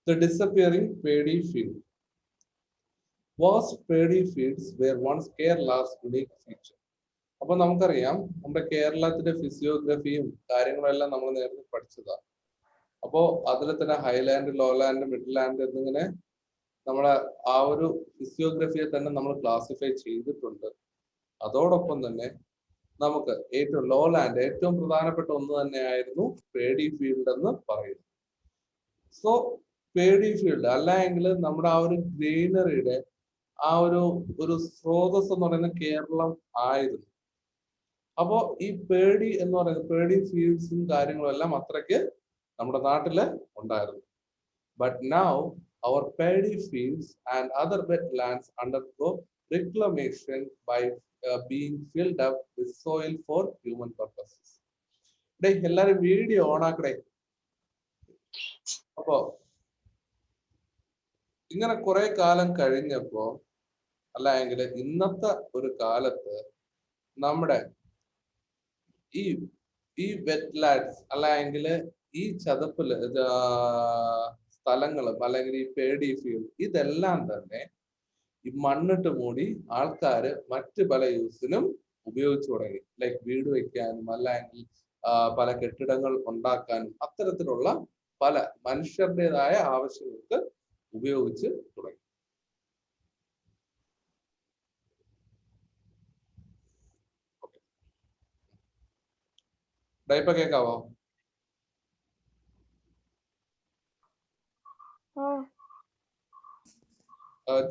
The disappearing paddy field. Vast paddy fields were once Kerala's unique feature. അപ്പൊ നമുക്കറിയാം നമ്മുടെ കേരളത്തിന്റെ ഫിസിയോഗ്രഫിയും കാര്യങ്ങളെല്ലാം നമ്മൾ നേരത്തെ പഠിച്ചതാണ്. അപ്പോ അതിൽ തന്നെ ഹൈലാൻഡ്, ലോലാൻഡ്, മിഡ് ലാൻഡ് എന്നിങ്ങനെ നമ്മളെ ആ ഒരു ഫിസിയോഗ്രഫിയെ തന്നെ നമ്മൾ ക്ലാസിഫൈ ചെയ്തിട്ടുണ്ട്. അതോടൊപ്പം തന്നെ നമുക്ക് ഏറ്റവും ലോലാൻഡ് ഏറ്റവും പ്രധാനപ്പെട്ട ഒന്ന് തന്നെയായിരുന്നു പേഡി ഫീൽഡ് എന്ന് പറയുന്നത്. സോ പേഡി ഫീൽഡ് അല്ലെങ്കിൽ നമ്മുടെ ആ ഒരു ഗ്രീനറിയുടെ ആ ഒരു സ്രോതസ് എന്ന് പറയുന്നത് കേരളം ആയിരുന്നു. അപ്പോ ഈ പേഡി എന്ന് പറയുന്നത് പേഡി ഫീൽഡ്സും കാര്യങ്ങളും എല്ലാം അത്രയ്ക്ക് നമ്മുടെ നാട്ടില് ഉണ്ടായിരുന്നു. But now our paddy fields and other wetlands undergo reclamation by being filled up with soil for human purposes. എല്ലാരും വീഡിയോ ഓൺ ആക്കടേ. അപ്പോ ഇങ്ങനെ കുറെ കാലം കഴിഞ്ഞപ്പോ അല്ലെങ്കിൽ ഇന്നത്തെ ഒരു കാലത്ത് നമ്മുടെ ഈ വെറ്റ്ലാൻഡ്സ് അല്ലെങ്കിൽ ഈ ചതുപ്പില് സ്ഥലങ്ങളും അല്ലെങ്കിൽ ഈ പേഡി ഫീൽഡ് ഇതെല്ലാം തന്നെ ഈ മണ്ണിട്ട് മൂടി ആൾക്കാര് മറ്റ് പല യൂസിനും ഉപയോഗിച്ചു തുടങ്ങി. ലൈക്ക് വീട് വെക്കാനും അല്ലെങ്കിൽ പല കെട്ടിടങ്ങൾ ഉണ്ടാക്കാനും അത്തരത്തിലുള്ള പല മനുഷ്യരുടേതായ ആവശ്യങ്ങൾക്ക് ഉപയോഗിച്ച് തുടങ്ങി. ഇപ്പൊ കേക്കാവോ?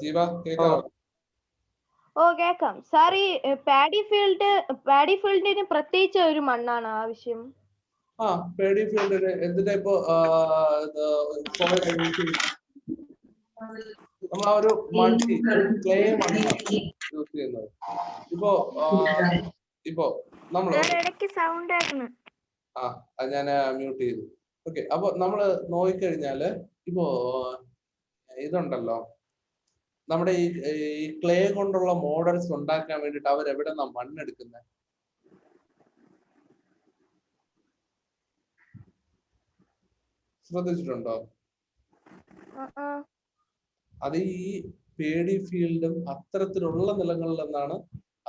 ജീവ കേക്കാവോ? കേക്കാം സാർ. ഈ പാഡി ഫീൽഡിന് പ്രത്യേകിച്ച് ഒരു മണ്ണാണ് ആവശ്യം? പേഡി ഫീൽഡിന് എന്തിനാ ഇപ്പോ നമ്മൾ ആ ഒരു മൾട്ടി ക്ലേ മണ്ണാണ് യൂസ് ചെയ്യുന്നത്. ഇപ്പോ നമ്മള് അത് ഞാൻ മ്യൂട്ട് ചെയ്തു. ഓക്കെ, അപ്പൊ നമ്മള് നോക്കിക്കഴിഞ്ഞാല് ഇപ്പോ ഇതുണ്ടല്ലോ, നമ്മുടെ ഈ ക്ലേ കൊണ്ടുള്ള മോഡൽസ് ഉണ്ടാക്കാൻ വേണ്ടിട്ട് അവരെവിടെ നിന്നാ മണ്ണെടുക്കുന്നത്? ശ്രദ്ധിച്ചിട്ടുണ്ടോ? അത് ഈ പേഡി ഫീൽഡും അത്തരത്തിലുള്ള നിലങ്ങളിൽ നിന്നാണ്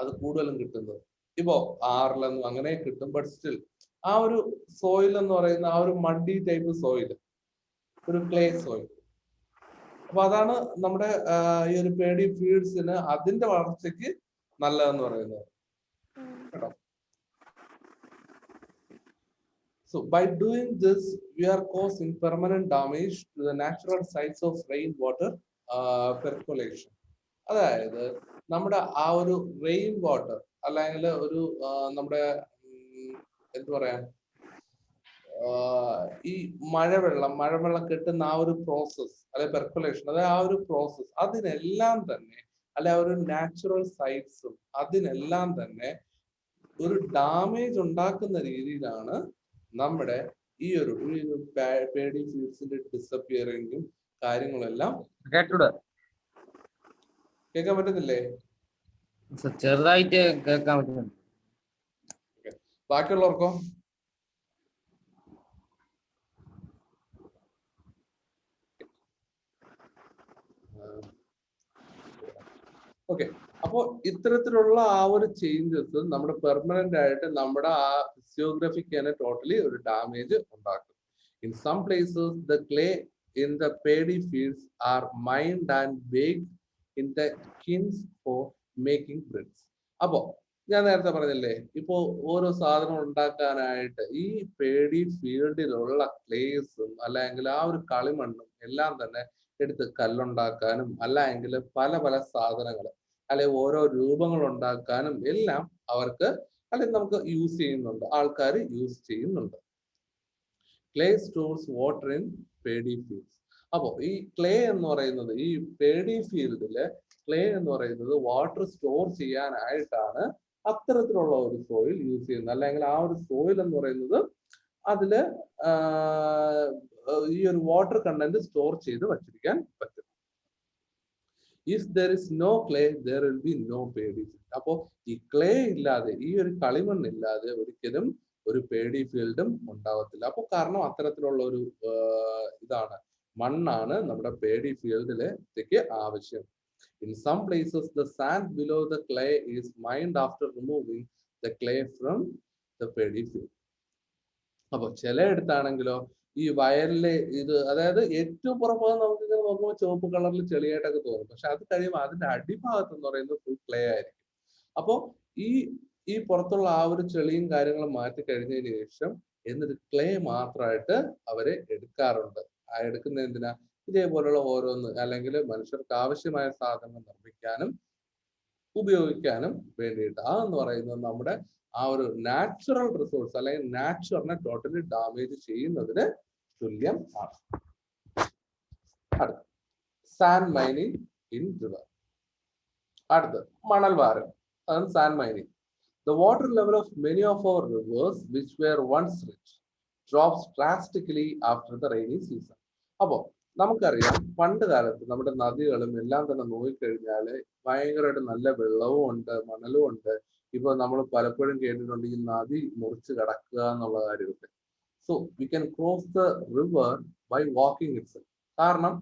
അത് കൂടുതലും കിട്ടുന്നത്. ഇപ്പോ ആറിലൊന്നും അങ്ങനെ കിട്ടും, ബട്ട് സ്റ്റിൽ ആ ഒരു സോയിൽ എന്ന് പറയുന്ന ആ ഒരു മഡി ടൈപ്പ് സോയിൽ, ഒരു ക്ലേ സോയിൽ. അപ്പൊ അതാണ് നമ്മുടെ ഈ ഒരു പേഡി ഫീൽഡ്സിന് അതിന്റെ വളർച്ചയ്ക്ക് നല്ലതെന്ന് പറയുന്നത് കേട്ടോ. So by doing this, we are causing permanent damage to the natural sites of rainwater percolation. അതായത് നമ്മുടെ ആ ഒരു റെയിൻ വാട്ടർ അല്ലെങ്കിൽ ഒരു നമ്മുടെ എന്ത് പറയാ ഈ മഴവെള്ളം കിട്ടുന്ന ആ ഒരു പ്രോസസ് അല്ലെ പെർക്കുലേഷൻ, അതായത് ആ ഒരു പ്രോസസ് അതിനെല്ലാം തന്നെ അല്ലെ ആ ഒരു നാച്ചുറൽ സൈറ്റ്സും അതിനെല്ലാം തന്നെ ഒരു ഡാമേജ് ഉണ്ടാക്കുന്ന രീതിയിലാണ് നമ്മുടെ ഈ ഒരു പേഡി ഫീൽഡ്സിന്റെ ഡിസപ്പിയറിങ്ങും കാര്യങ്ങളെല്ലാം. കേൾക്കാൻ പറ്റുന്നില്ലേ? ചെറുതായിട്ട് കേൾക്കാൻ പറ്റുന്നുണ്ട്. ബാക്കിയുള്ളവർക്കോ? ഓക്കെ, അപ്പോ ഇത്തരത്തിലുള്ള ആ ഒരു ചേഞ്ചസ് നമ്മുടെ പെർമനന്റ് ആയിട്ട് നമ്മുടെ ആ ഫിസിയോഗ്രഫിക്ക് തന്നെ ടോട്ടലി ഒരു ഡാമേജ് ഉണ്ടാക്കും. In some places the clay in the paddy fields are mined and baked in the kilns for making bricks. അപ്പോ ഞാൻ നേരത്തെ പറഞ്ഞില്ലേ, ഇപ്പോ ഓരോ സാധനം ഉണ്ടാക്കാനായിട്ട് ഈ പേഡി ഫീൽഡിലുള്ള ക്ലേസും അല്ലെങ്കിൽ ആ ഒരു കളിമണ്ണും എല്ലാം തന്നെ എടുത്ത് കല്ലുണ്ടാക്കാനും അല്ലെങ്കിൽ പല പല സാധനങ്ങൾ അല്ലെങ്കിൽ ഓരോ രൂപങ്ങൾ ഉണ്ടാക്കാനും എല്ലാം അവർക്ക് അല്ലെങ്കിൽ നമുക്ക് യൂസ് ചെയ്യുന്നുണ്ട്, ആൾക്കാർ യൂസ് ചെയ്യുന്നുണ്ട്. Clay stores water in paddy fields. അപ്പോ ഈ ക്ലേ എന്ന് പറയുന്നത്, ഈ പേഡി ഫീൽഡില് ക്ലേ എന്ന് പറയുന്നത് വാട്ടർ സ്റ്റോർ ചെയ്യാനായിട്ടാണ് അത്തരത്തിലുള്ള ഒരു സോയിൽ യൂസ് ചെയ്യുന്നത്. അല്ലെങ്കിൽ ആ ഒരു സോയിൽ എന്ന് പറയുന്നത് അതില് ഈ ഒരു വാട്ടർ കണ്ടന്റ് സ്റ്റോർ ചെയ്ത് വച്ചിരിക്കാൻ പറ്റും. If there is no clay there will be no paddy field. അപ്പോ ഈ ക്ലേ ഇല്ലാതെ, ഈ ഒരു കളിമണ്ണില്ലാതെ ഒരിക്കലും ഒരു പേഡി ഫീൽഡും ഉണ്ടാവത്തില്ല. അപ്പൊ കാരണം അത്തരത്തിലുള്ള ഒരു ഇതാണ് മണ്ണാണ് നമ്മുടെ പേടി ഫീൽഡിലേക്ക് ആവശ്യം. In some places, the sand below the clay is mined after removing the clay from the paddy field. അപ്പൊ ചിലയിടത്താണെങ്കിലോ ഈ വയലിലെ ഇത്, അതായത് ഏറ്റവും പുറഭാഗം നമുക്ക് ഇങ്ങനെ നോക്കുമ്പോൾ ചുവപ്പ് കളറിൽ ചെളിയായിട്ടൊക്കെ തോന്നും. പക്ഷെ അത് കഴിയുമ്പോൾ അതിന്റെ അടിഭാഗത്ത് എന്ന് പറയുന്നത് ഫുൾ ക്ലേ ആയിരിക്കും. അപ്പോ ഈ പുറത്തുള്ള ആ ഒരു ചെളിയും കാര്യങ്ങളും മാറ്റി കഴിഞ്ഞതിന് ശേഷം എന്നിട്ട് ക്ലേ മാത്രമായിട്ട് അവരെ എടുക്കാറുണ്ട്. ആ എടുക്കുന്ന എന്തിനാ? ഇതേപോലുള്ള ഓരോന്ന്, അല്ലെങ്കിൽ മനുഷ്യർക്ക് ആവശ്യമായ സാധനങ്ങൾ നിർമ്മിക്കാനും ഉപയോഗിക്കാനും വേണ്ടിയിട്ട്. അതെന്ന് പറയുന്നത് നമ്മുടെ ആ ഒരു നാച്ചുറൽ റിസോഴ്സ് അല്ലെങ്കിൽ നാച്ചുറലിനെ ടോട്ടലി ഡാമേജ് ചെയ്യുന്നതിന് തുല്യം ആണ്. അടുത്ത സാൻഡ് മൈനിങ് ഇൻ റിവർ. അടുത്ത് മണൽ വാരൽ, അതാണ് sand mining. The water level of many of our rivers which were once rich drops drastically after the rainy season. അപ്പോ നമുക്കറിയാം പണ്ട് കാലത്ത് നമ്മുടെ നദികളും എല്ലാം തന്നെ നോക്കിക്കഴിഞ്ഞാൽ ഭയങ്കരമായിട്ട് നല്ല വെള്ളവും ഉണ്ട്, മണലും ഉണ്ട്. ഇപ്പൊ നമ്മൾ പലപ്പോഴും കേട്ടിട്ടുണ്ട് ഈ നദി മുറിച്ച് കടക്കുക എന്നുള്ള കാര്യമൊക്കെ. So we can cross the river by walking itself. കാരണം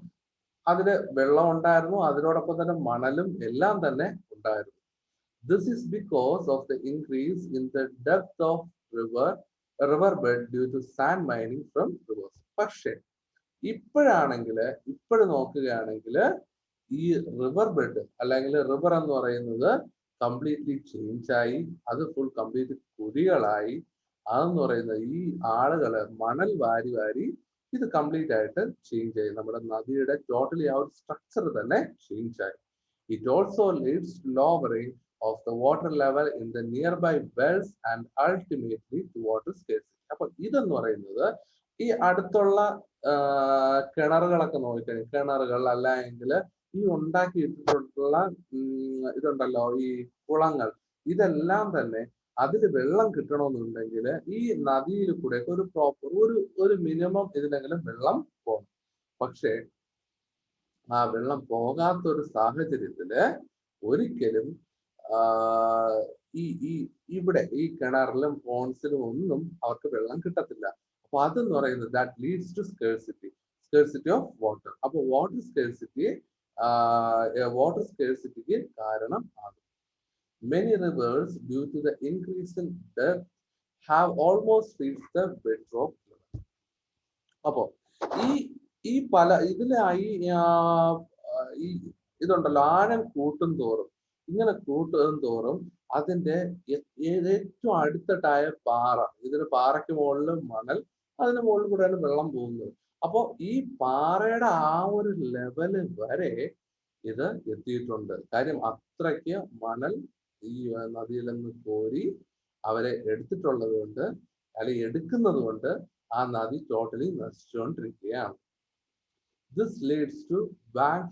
അതില് വെള്ളം ഉണ്ടായിരുന്നു, അതിനോടൊപ്പം തന്നെ മണലും എല്ലാം തന്നെ ഉണ്ടായിരുന്നു. This is because of the increase in the depth of riverbed due to sand mining from rivers. പക്ഷേ ഇപ്പോഴ് നോക്കുകയാണെങ്കിൽ ഈ റിവർ ബെഡ് അല്ലെങ്കിൽ റിവർ എന്ന് പറയുന്നത് കംപ്ലീറ്റ്ലി ചേഞ്ച് ആയി. അത് ഫുൾ കംപ്ലീറ്റ് കുഴികളായി. അതെന്ന് പറയുന്നത് ഈ ആളുകള് മണൽ വാരി ഇത് കംപ്ലീറ്റ് ആയിട്ട് ചേഞ്ച് ആയി. നമ്മുടെ നദിയുടെ ടോട്ടലി ആ ഒരു സ്ട്രക്ചർ തന്നെ ചേഞ്ച് ആയി. It also leads to lowering of the water level in the nearby wells and ultimately to water scarcity. അപ്പോൾ ഇതെന്ന് പറയുന്നത് ഈ അടുത്തുള്ള കിണറുകളൊക്കെ നോക്കിക്കഴിഞ്ഞാൽ, കിണറുകൾ അല്ലെങ്കിൽ ഈ ഉണ്ടാക്കിയിട്ടുള്ള ഇതുണ്ടല്ലോ ഈ കുളങ്ങൾ, ഇതെല്ലാം തന്നെ അതിൽ വെള്ളം കിട്ടണമെന്നുണ്ടെങ്കിൽ ഈ നദിയിൽ കൂടെ ഒരു പ്രോപ്പർ ഒരു മിനിമം ഇതിനെങ്കിലും വെള്ളം പോകണം. പക്ഷേ ആ വെള്ളം പോകാത്തൊരു സാഹചര്യത്തില് ഒരിക്കലും ഇവിടെ ഈ കിണറിലും പോൺസിലും ഒന്നും അവർക്ക് വെള്ളം കിട്ടത്തില്ല. അപ്പൊ അതെന്ന് പറയുന്നത് that leads to scarcity of water. അപ്പൊ വാട്ടർ സ്കേഴ്സിറ്റിക്ക് കാരണം ആകും. Many rivers due to the increase in depth have almost reached the bedrock level. അപ്പോ ഈ പല ഇതിലായി ഈ ഇതുണ്ടല്ലോ ആഴം കൂട്ടും തോറും അതിന്റെ ഏറ്റവും അടുത്തിട്ടായ പാറ, ഇതിന് പാറയ്ക്ക് മുകളിൽ മണൽ, അതിന് മുകളിൽ കൂടെയാണ് വെള്ളം പോകുന്നത്. അപ്പോ ഈ പാറയുടെ ആ ഒരു ലെവല് വരെ ഇത് എത്തിയിട്ടുണ്ട്. കാര്യം അത്രയ്ക്ക് മണൽ ഈ നദിയിൽ നിന്ന് കോരി അവരെ എടുത്തിട്ടുള്ളത് കൊണ്ട്, അല്ലെങ്കിൽ എടുക്കുന്നത് കൊണ്ട് ആ നദി totally നശിച്ചുകൊണ്ടിരിക്കുകയാണ്. This leads to bank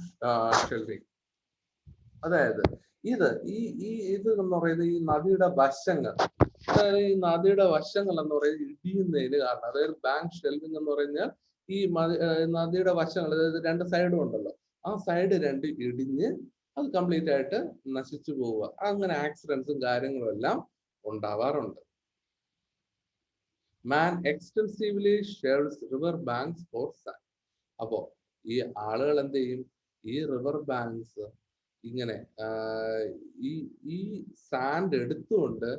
shelving. അതായത് ഇത് എന്ന് പറയുന്നത് ഈ നദിയുടെ വശങ്ങൾ, അതായത് ഈ നദിയുടെ വശങ്ങൾ എന്ന് പറയുന്നത് ഇടിയുന്നതിന് കാരണം, അതായത് ബാങ്ക് ഷെൽവിങ് എന്ന് പറഞ്ഞാൽ ഈ നദിയുടെ വശങ്ങൾ, അതായത് രണ്ട് സൈഡും ഉണ്ടല്ലോ, ആ സൈഡ് രണ്ട് ഇടിഞ്ഞ് അത് കംപ്ലീറ്റ് ആയിട്ട് നശിച്ചു പോവുക. അങ്ങനെ ആക്സിഡൻസും കാര്യങ്ങളും എല്ലാം ഉണ്ടാവാറുണ്ട്. Man extensively shares river banks for sand. അപ്പോ ഈ ആളുകൾ എന്ത് ചെയ്യും? ഈ റിവർ ബാങ്ക്സ് ഇങ്ങനെ ഈ സാൻഡ് എടുത്തുകൊണ്ട്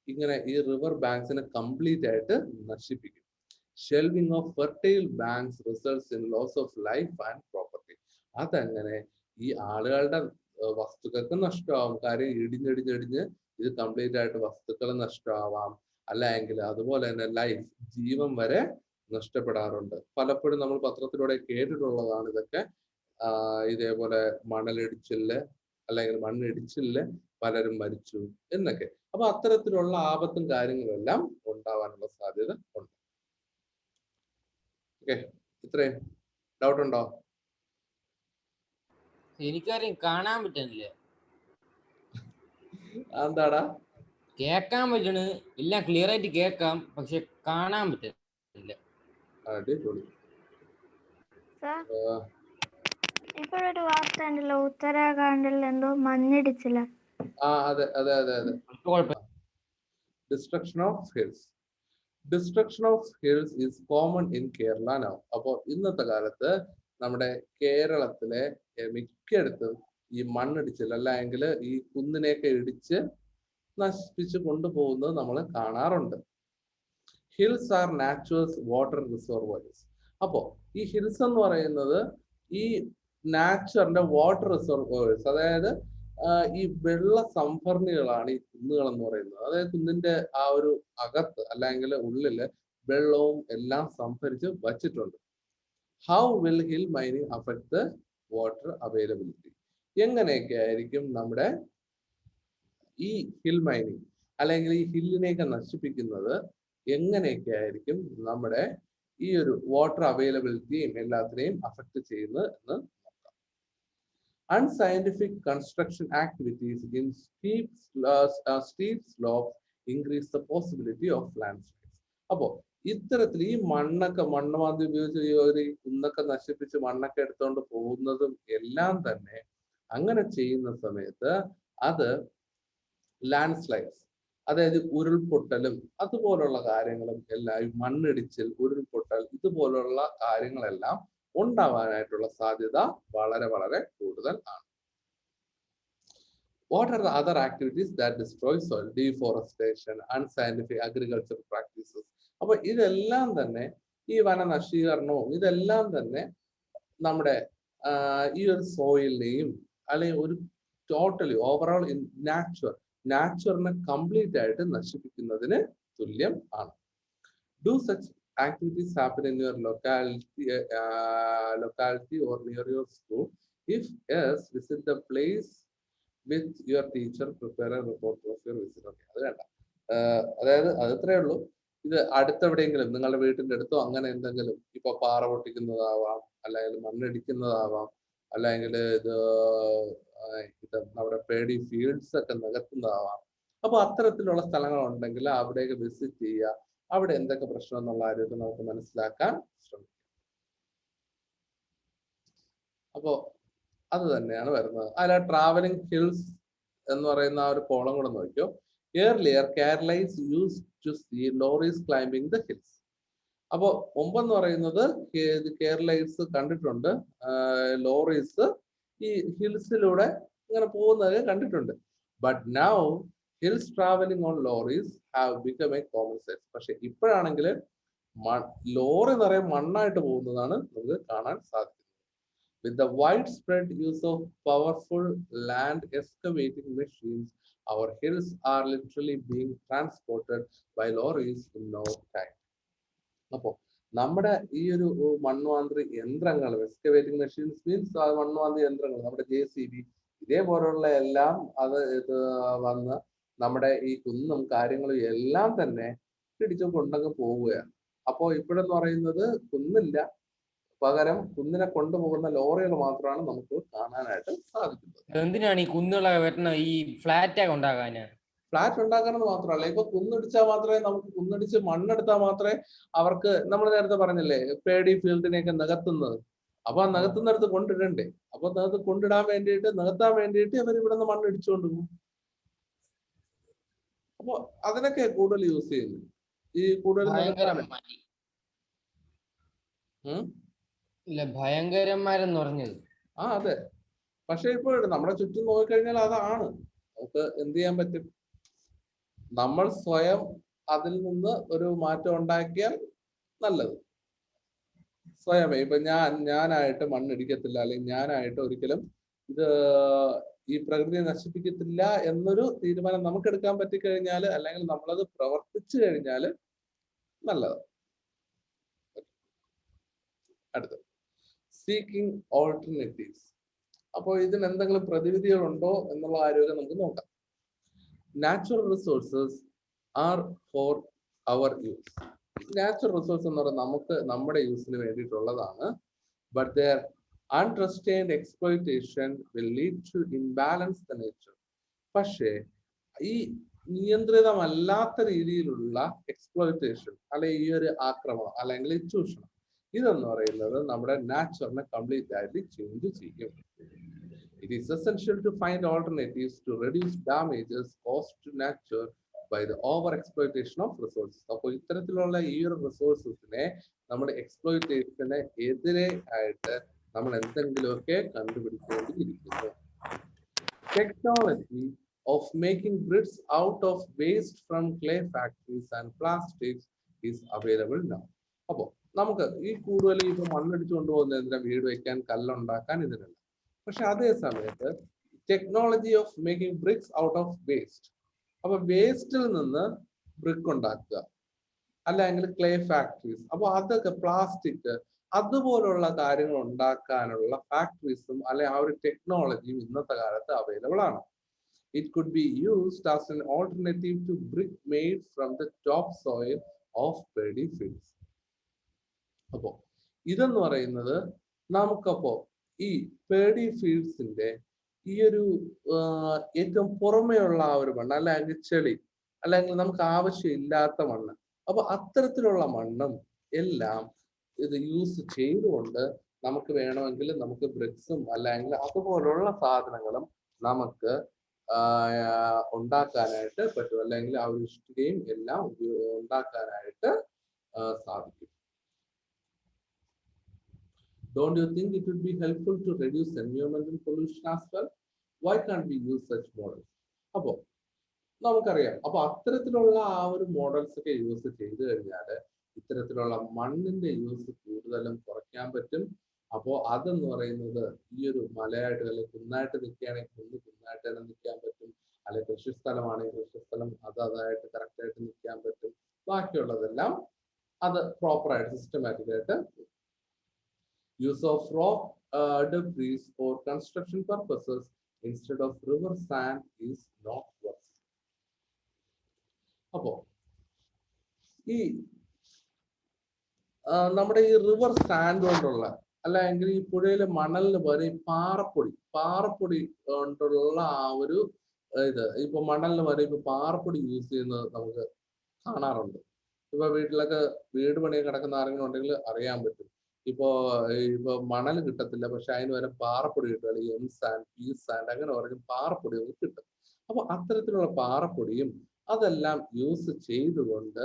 ഇങ്ങനെ ഈ റിവർ ബാങ്ക്സിനെ കംപ്ലീറ്റ് ആയിട്ട് നശിപ്പിക്കും. Shelving of fertile banks results in loss of life and property. അതങ്ങനെ ഈ ആളുകളുടെ വസ്തുക്കൾക്ക് നഷ്ടമാവും. കാര്യം ഇടിഞ്ഞ് ഇത് കംപ്ലീറ്റ് ആയിട്ട് വസ്തുക്കൾ നഷ്ടമാവാം, അല്ലെങ്കിൽ അതുപോലെ തന്നെ ലൈഫ്, ജീവൻ വരെ നഷ്ടപ്പെടാറുണ്ട്. പലപ്പോഴും നമ്മൾ പത്രത്തിലൂടെ കേട്ടിട്ടുള്ളതാണ് ഇതൊക്കെ. ഇതേപോലെ മണലിടിച്ചില് അല്ലെങ്കിൽ മണ്ണിടിച്ചില് പലരും മരിച്ചു എന്നൊക്കെ. അപ്പൊ അത്തരത്തിലുള്ള ആപത്തും കാര്യങ്ങളും എല്ലാം ഉണ്ടാവാനുള്ള സാധ്യത ഉണ്ട്. ഓക്കെ, ഇത്രയും ഡൗട്ട് ഉണ്ടോ? എനിക്കറിയാം, കാണാൻ പറ്റുന്നില്ല. എന്താടാ? കേക്കാൻ പറ്റണ്, എല്ലാം ക്ലിയർ ആയിട്ട് കേക്കാം, പക്ഷെ കാണാൻ പറ്റില്ല. അടിപൊളി. ഇപ്പോഴൊരു വാർത്ത ഉണ്ടല്ലോ, ഉത്തരാഖണ്ഡിൽ എന്തോ മണ്ണിടിച്ചില്ല. അതെ. Destruction of hills. Destruction of hills is common in Kerala now. അപ്പോൾ ഇന്നത്തെ കാലത്ത് നമ്മുടെ കേരളത്തിലെ മിക്കയിടത്തും ഈ മണ്ണിടിച്ചിൽ അല്ലെങ്കിൽ ഈ കുന്നിനെയൊക്കെ ഇടിച്ച് നശിപ്പിച്ച് കൊണ്ടുപോകുന്നത് നമ്മൾ കാണാറുണ്ട്. Hills are natural water reservoirs. അപ്പോ ഈ ഹിൽസ് എന്ന് പറയുന്നത് ഈ നാച്ചുറിന്റെ വാട്ടർ റിസർവോയർസ്, അതായത് ഈ വെള്ള സംഭരണികളാണ് ഈ കുന്നുകൾ എന്ന് പറയുന്നത്. അതായത് കുന്നിന്റെ ആ ഒരു അകത്ത് അല്ലെങ്കിൽ ഉള്ളില് വെള്ളവും എല്ലാം സംഭരിച്ച് വച്ചിട്ടുണ്ട്. How will hill mining affect the water availability? എങ്ങനെയൊക്കെ ആയിരിക്കും നമ്മുടെ ഈ ഹിൽ മൈനിങ് അല്ലെങ്കിൽ ഈ ഹില്ലിനെയൊക്കെ നശിപ്പിക്കുന്നത് എങ്ങനെയൊക്കെ ആയിരിക്കും നമ്മുടെ ഈ ഒരു വാട്ടർ അവൈലബിലിറ്റിയും എല്ലാത്തിനെയും അഫക്ട് ചെയ്യുന്നത് എന്ന് നോക്കാം. Unscientific construction activities in steep slopes increase the possibility of landslides. അപ്പോ ഇത്തരത്തിൽ ഈ മണ്ണമാന്തി ഉപയോഗിച്ച് ഈ കുന്നൊക്കെ നശിപ്പിച്ച് മണ്ണൊക്കെ എടുത്തുകൊണ്ട് പോകുന്നതും എല്ലാം തന്നെ അങ്ങനെ ചെയ്യുന്ന സമയത്ത് അത് ലാൻഡ് സ്ലൈഡ്സ്, അതായത് ഉരുൾപൊട്ടലും അതുപോലുള്ള കാര്യങ്ങളും എല്ലാം, ഈ മണ്ണിടിച്ചിൽ, ഉരുൾപൊട്ടൽ ഇതുപോലുള്ള കാര്യങ്ങളെല്ലാം ഉണ്ടാവാനായിട്ടുള്ള സാധ്യത വളരെ വളരെ കൂടുതൽ ആണ്. What are the other activities that destroy soil? Deforestation, unscientific agricultural practices. അപ്പൊ ഇതെല്ലാം തന്നെ ഈ വനനശീകരണവും ഇതെല്ലാം തന്നെ നമ്മുടെ ഈ ഒരു സോയിലിനെയും അല്ലെങ്കിൽ ഒരു ടോട്ടലി ഓവറോൾ നാച്ചുറിനെ കംപ്ലീറ്റ് ആയിട്ട് നശിപ്പിക്കുന്നതിന് തുല്യം ആണ്. Do such activities happen in your locality or near your school? If yes, visit the place with your teacher, prepare a report of your visit. Okay, അത് വേണ്ട. അതായത് അത് ഇത്രയേ ഉള്ളൂ. ഇത് അടുത്തെവിടെയെങ്കിലും നിങ്ങളുടെ വീട്ടിന്റെ അടുത്തോ അങ്ങനെ എന്തെങ്കിലും ഇപ്പൊ പാറ പൊട്ടിക്കുന്നതാവാം, അല്ലെങ്കിൽ മണ്ണിടിക്കുന്നതാവാം, അല്ലെങ്കിൽ ഇത് നമ്മുടെ പേടി ഫീൽഡ്സ് ഒക്കെ നികത്തുന്നതാവാം. അപ്പൊ അത്തരത്തിലുള്ള സ്ഥലങ്ങൾ ഉണ്ടെങ്കിൽ അവിടേക്ക് വിസിറ്റ് ചെയ്യുക. അവിടെ എന്തൊക്കെ പ്രശ്നം എന്നുള്ള കാര്യമൊക്കെ നമുക്ക് മനസ്സിലാക്കാൻ ശ്രമിക്കാം. അപ്പോ അത് തന്നെയാണ് വരുന്നത്. അതിൽ ട്രാവലിംഗ് ഹിൽസ് എന്ന് പറയുന്ന ആ ഒരു കോളം കൂടെ നോക്കിയോ. Earlier, Keralites used to see lorries climbing the hills. അപ്പോ മുമ്പെന്ന് പറയുന്നത് കേരളൈറ്റ്സ് കണ്ടിട്ടുണ്ട് ലോറീസ് ഈ ഹിൽസിലൂടെ ഇങ്ങനെ പോകുന്നത് കണ്ടിട്ടുണ്ട്. But now hills travelling on lorries have become A common sense. പക്ഷെ ഇപ്പോഴാണെങ്കിൽ ലോറി നിറയെ മണ്ണായിട്ട് പോകുന്നതാണ് നമുക്ക് കാണാൻ സാധിക്കുന്നത്. With the widespread use of powerful land excavating machines, our hills are literally being transported by lorries in no time. അപ്പോ നമ്മുടെ ഈ ഒരു മണ്ണുമാന്ത്രി യന്ത്രങ്ങൾ, എക്സ്കവേറ്റിംഗ് മെഷീൻസ് മീൻസ് മണ്ണുമാന്ത്രി യന്ത്രങ്ങൾ, നമ്മുടെ JCB ഇതേപോലുള്ള എല്ലാം അത് വന്ന് നമ്മുടെ ഈ കുന്നും കാര്യങ്ങളും എല്ലാം തന്നെ ഇടിച്ചു കൊണ്ടങ്ങ് പോവുകയാണ്. അപ്പോ ഇപ്പോഴെന്ന് പറയുന്നത് കുന്നില്ല, പകരം കുന്നിനെ കൊണ്ടുപോകുന്ന ലോറികൾ മാത്രമാണ് നമുക്ക് കാണാനായിട്ട് സാധിക്കുന്നത്. എന്തിനാണ് ഈ കുന്നുകളൊക്കെ വരുന്ന ഈ ഫ്ലാറ്റ് ഒക്കെ ഉണ്ടാകാനാണ്? ഫ്ലാറ്റ് ഉണ്ടാക്കാനെന്ന് മാത്രമല്ല, ഇപ്പൊ കുന്നിടിച്ചാൽ മാത്രമേ നമുക്ക്, കുന്നിടിച്ച് മണ്ണെടുത്താൽ മാത്രമേ അവർക്ക്, നമ്മൾ നേരത്തെ പറഞ്ഞില്ലേ പേടി ഫീൽഡിനെയൊക്കെ നികത്തുന്നത്. അപ്പൊ ആ നികത്തുന്നിടത്ത് കൊണ്ടിടണ്ടേ? അപ്പൊ അത് കൊണ്ടിടാൻ വേണ്ടിയിട്ട്, നികത്താൻ വേണ്ടിയിട്ട് ഇവർ ഇവിടെ നിന്ന് മണ്ണ് ഇടിച്ചുകൊണ്ട് പോകും. അപ്പൊ അതിനൊക്കെ കൂടുതൽ യൂസ് ചെയ്യുന്നു ഈ കൂടുതൽ ഭയങ്കരന്മാരെന്ന് പറഞ്ഞത്. അതെ. പക്ഷെ ഇപ്പോൾ നമ്മുടെ ചുറ്റും നോക്കിക്കഴിഞ്ഞാൽ അതാണ്. നമുക്ക് എന്ത് ചെയ്യാൻ പറ്റും? നമ്മൾ സ്വയം അതിൽ നിന്ന് ഒരു മാറ്റം ഉണ്ടാക്കിയാൽ നല്ലത്. സ്വയമേ ഇപ്പൊ ഞാനായിട്ട് മണ്ണിടിക്കത്തില്ല, അല്ലെങ്കിൽ ഞാനായിട്ട് ഒരിക്കലും ഇത് ഈ പ്രകൃതിയെ നശിപ്പിക്കത്തില്ല എന്നൊരു തീരുമാനം നമുക്ക് എടുക്കാൻ പറ്റിക്കഴിഞ്ഞാൽ, അല്ലെങ്കിൽ നമ്മളത് പ്രവർത്തിച്ചു കഴിഞ്ഞാൽ നല്ലത്. അടുത്ത സീക്കിംഗ് ഓൾട്ടർനേറ്റീവ്സ്. അപ്പോൾ ഇതിന് എന്തെങ്കിലും പ്രതിവിധികളുണ്ടോ എന്നുള്ള കാര്യമൊക്കെ നമുക്ക് നോക്കാം. Natural resources are for our use. Natural resource എന്ന് പറയുന്നത് നമുക്ക് നമ്മുടെ യൂസിന് വേണ്ടിയിട്ടുള്ളതാണ്. But their unrestrained exploitation will lead to imbalance the nature. പക്ഷേ ഈ നിയന്ത്രിതമല്ലാത്ത രീതിയിലുള്ള എക്സ്പ്ലോയിറ്റേഷൻ, അല്ലെങ്കിൽ ഈ ഒരു ആക്രമണം അല്ലെങ്കിൽ ചൂഷണം, ഇതെന്ന് പറയുന്നത് നമ്മുടെ നാച്ചുറിനെ കംപ്ലീറ്റ് ആയിട്ട് ചേഞ്ച് ചെയ്യും. It is essential to find alternatives to reduce damages caused to nature by the over exploitation of resources. അപ്പോൾ ഇത്തരത്തിലുള്ള ഈ ഒരു റിസോഴ്സസിനെ നമ്മുടെ എക്സ്പ്ലോയിറ്റേഷന് എതിരെ ആയിട്ട് നമ്മൾ എന്തെങ്കിലുമൊക്കെ കണ്ടുപിടിക്കേണ്ടിയിരിക്കുന്നു. Technology of making bricks out of waste from clay factories and plastics is available now. അപ്പോൾ നമുക്ക് ഈ കൂടുതൽ ഇപ്പൊ മണ്ണടിച്ചു കൊണ്ടുപോകുന്ന എന്തിനാ, വീട് വെക്കാൻ, കല്ലുണ്ടാക്കാൻ, ഇതിനല്ല. പക്ഷെ അതേ സമയത്ത് technology of making bricks out of waste, അപ്പൊ വേസ്റ്റിൽ നിന്ന് ബ്രിക്ക് ഉണ്ടാക്കുക, അല്ലെങ്കിൽ ക്ലേ ഫാക്ടറീസ്, അപ്പൊ അതൊക്കെ പ്ലാസ്റ്റിക് അതുപോലുള്ള കാര്യങ്ങൾ ഉണ്ടാക്കാനുള്ള ഫാക്ടറീസും അല്ലെ ആ ഒരു ടെക്നോളജിയും ഇന്നത്തെ കാലത്ത് അവൈലബിൾ ആണ്. It could be used as an alternative to brick made from the topsoil of paddy fields. അപ്പോ ഇതെന്ന് പറയുന്നത് നമുക്കപ്പോ ഈ പേഡി ഫീൽഡ്സിന്റെ ഈ ഒരു ഏറ്റവും പുറമെയുള്ള ആ ഒരു മണ്ണ്, അല്ലെങ്കിൽ ചെളി, അല്ലെങ്കിൽ നമുക്ക് ആവശ്യമില്ലാത്ത മണ്ണ്, അപ്പൊ അത്തരത്തിലുള്ള മണ്ണും എല്ലാം ഇത് യൂസ് ചെയ്തുകൊണ്ട് നമുക്ക് വേണമെങ്കിൽ നമുക്ക് ബ്രിക്സും അല്ലെങ്കിൽ അതുപോലുള്ള സാധനങ്ങളും നമുക്ക് ഉണ്ടാക്കാനായിട്ട് പറ്റും, അല്ലെങ്കിൽ ആ ഒരു ഇഷ്ടികയും എല്ലാം ഉണ്ടാക്കാനായിട്ട് സാധിക്കും. Don't you think it would be helpful to reduce environmental pollution as well? Why can't we use such models? അപ്പോ നമുക്കറിയാം, അപ്പൊ അത്തരത്തിലുള്ള ആ ഒരു മോഡൽസ് ഒക്കെ യൂസ് ചെയ്ത് കഴിഞ്ഞാൽ ഇത്തരത്തിലുള്ള മണ്ണിന്റെ യൂസ് കൂടുതലും കുറയ്ക്കാൻ പറ്റും. അപ്പോ അതെന്ന് പറയുന്നത് ഈ ഒരു മലയായിട്ട് അല്ലെങ്കിൽ കുന്നായിട്ട് നിൽക്കുകയാണെങ്കിൽ കുന്നായിട്ട് തന്നെ നിൽക്കാൻ പറ്റും, അല്ലെങ്കിൽ കൃഷിസ്ഥലമാണെങ്കിൽ കൃഷിസ്ഥലം അതായിട്ട് കറക്റ്റ് ആയിട്ട് നിൽക്കാൻ പറ്റും. ബാക്കിയുള്ളതെല്ലാം അത് പ്രോപ്പറായിട്ട് സിസ്റ്റമാറ്റിക് ആയിട്ട്. Use of rock debris for construction purposes instead of river sand is not worth. അപ്പോ ഈ നമ്മുടെ ഈ റിവർ സാൻഡ് കൊണ്ടുള്ള അല്ലെങ്കിൽ ഈ പുഴയിലെ മണലിന് പകരം പാറപ്പൊടി കൊണ്ടുള്ള ആ ഒരു ഇത്, ഇപ്പൊ മണലിന് പകരം ഇപ്പൊ പാറപ്പൊടി യൂസ് ചെയ്യുന്നത് നമുക്ക് കാണാറുണ്ട്. ഇപ്പൊ വീട്ടിലൊക്കെ വീട് പണിയൊക്കെ കിടക്കുന്ന ആരെങ്കിലും ഉണ്ടെങ്കിൽ അറിയാൻ പറ്റും. ഇപ്പോ മണൽ കിട്ടത്തില്ല, പക്ഷെ അതിന് വരെ പാറപ്പൊടി കിട്ടും, അല്ലെങ്കിൽ എം സാൻഡ്, പി സാൻഡ്, അങ്ങനെ പറഞ്ഞ് പാറപ്പൊടി കിട്ടും. അപ്പൊ അത്തരത്തിലുള്ള പാറപ്പൊടിയും അതെല്ലാം യൂസ് ചെയ്തുകൊണ്ട്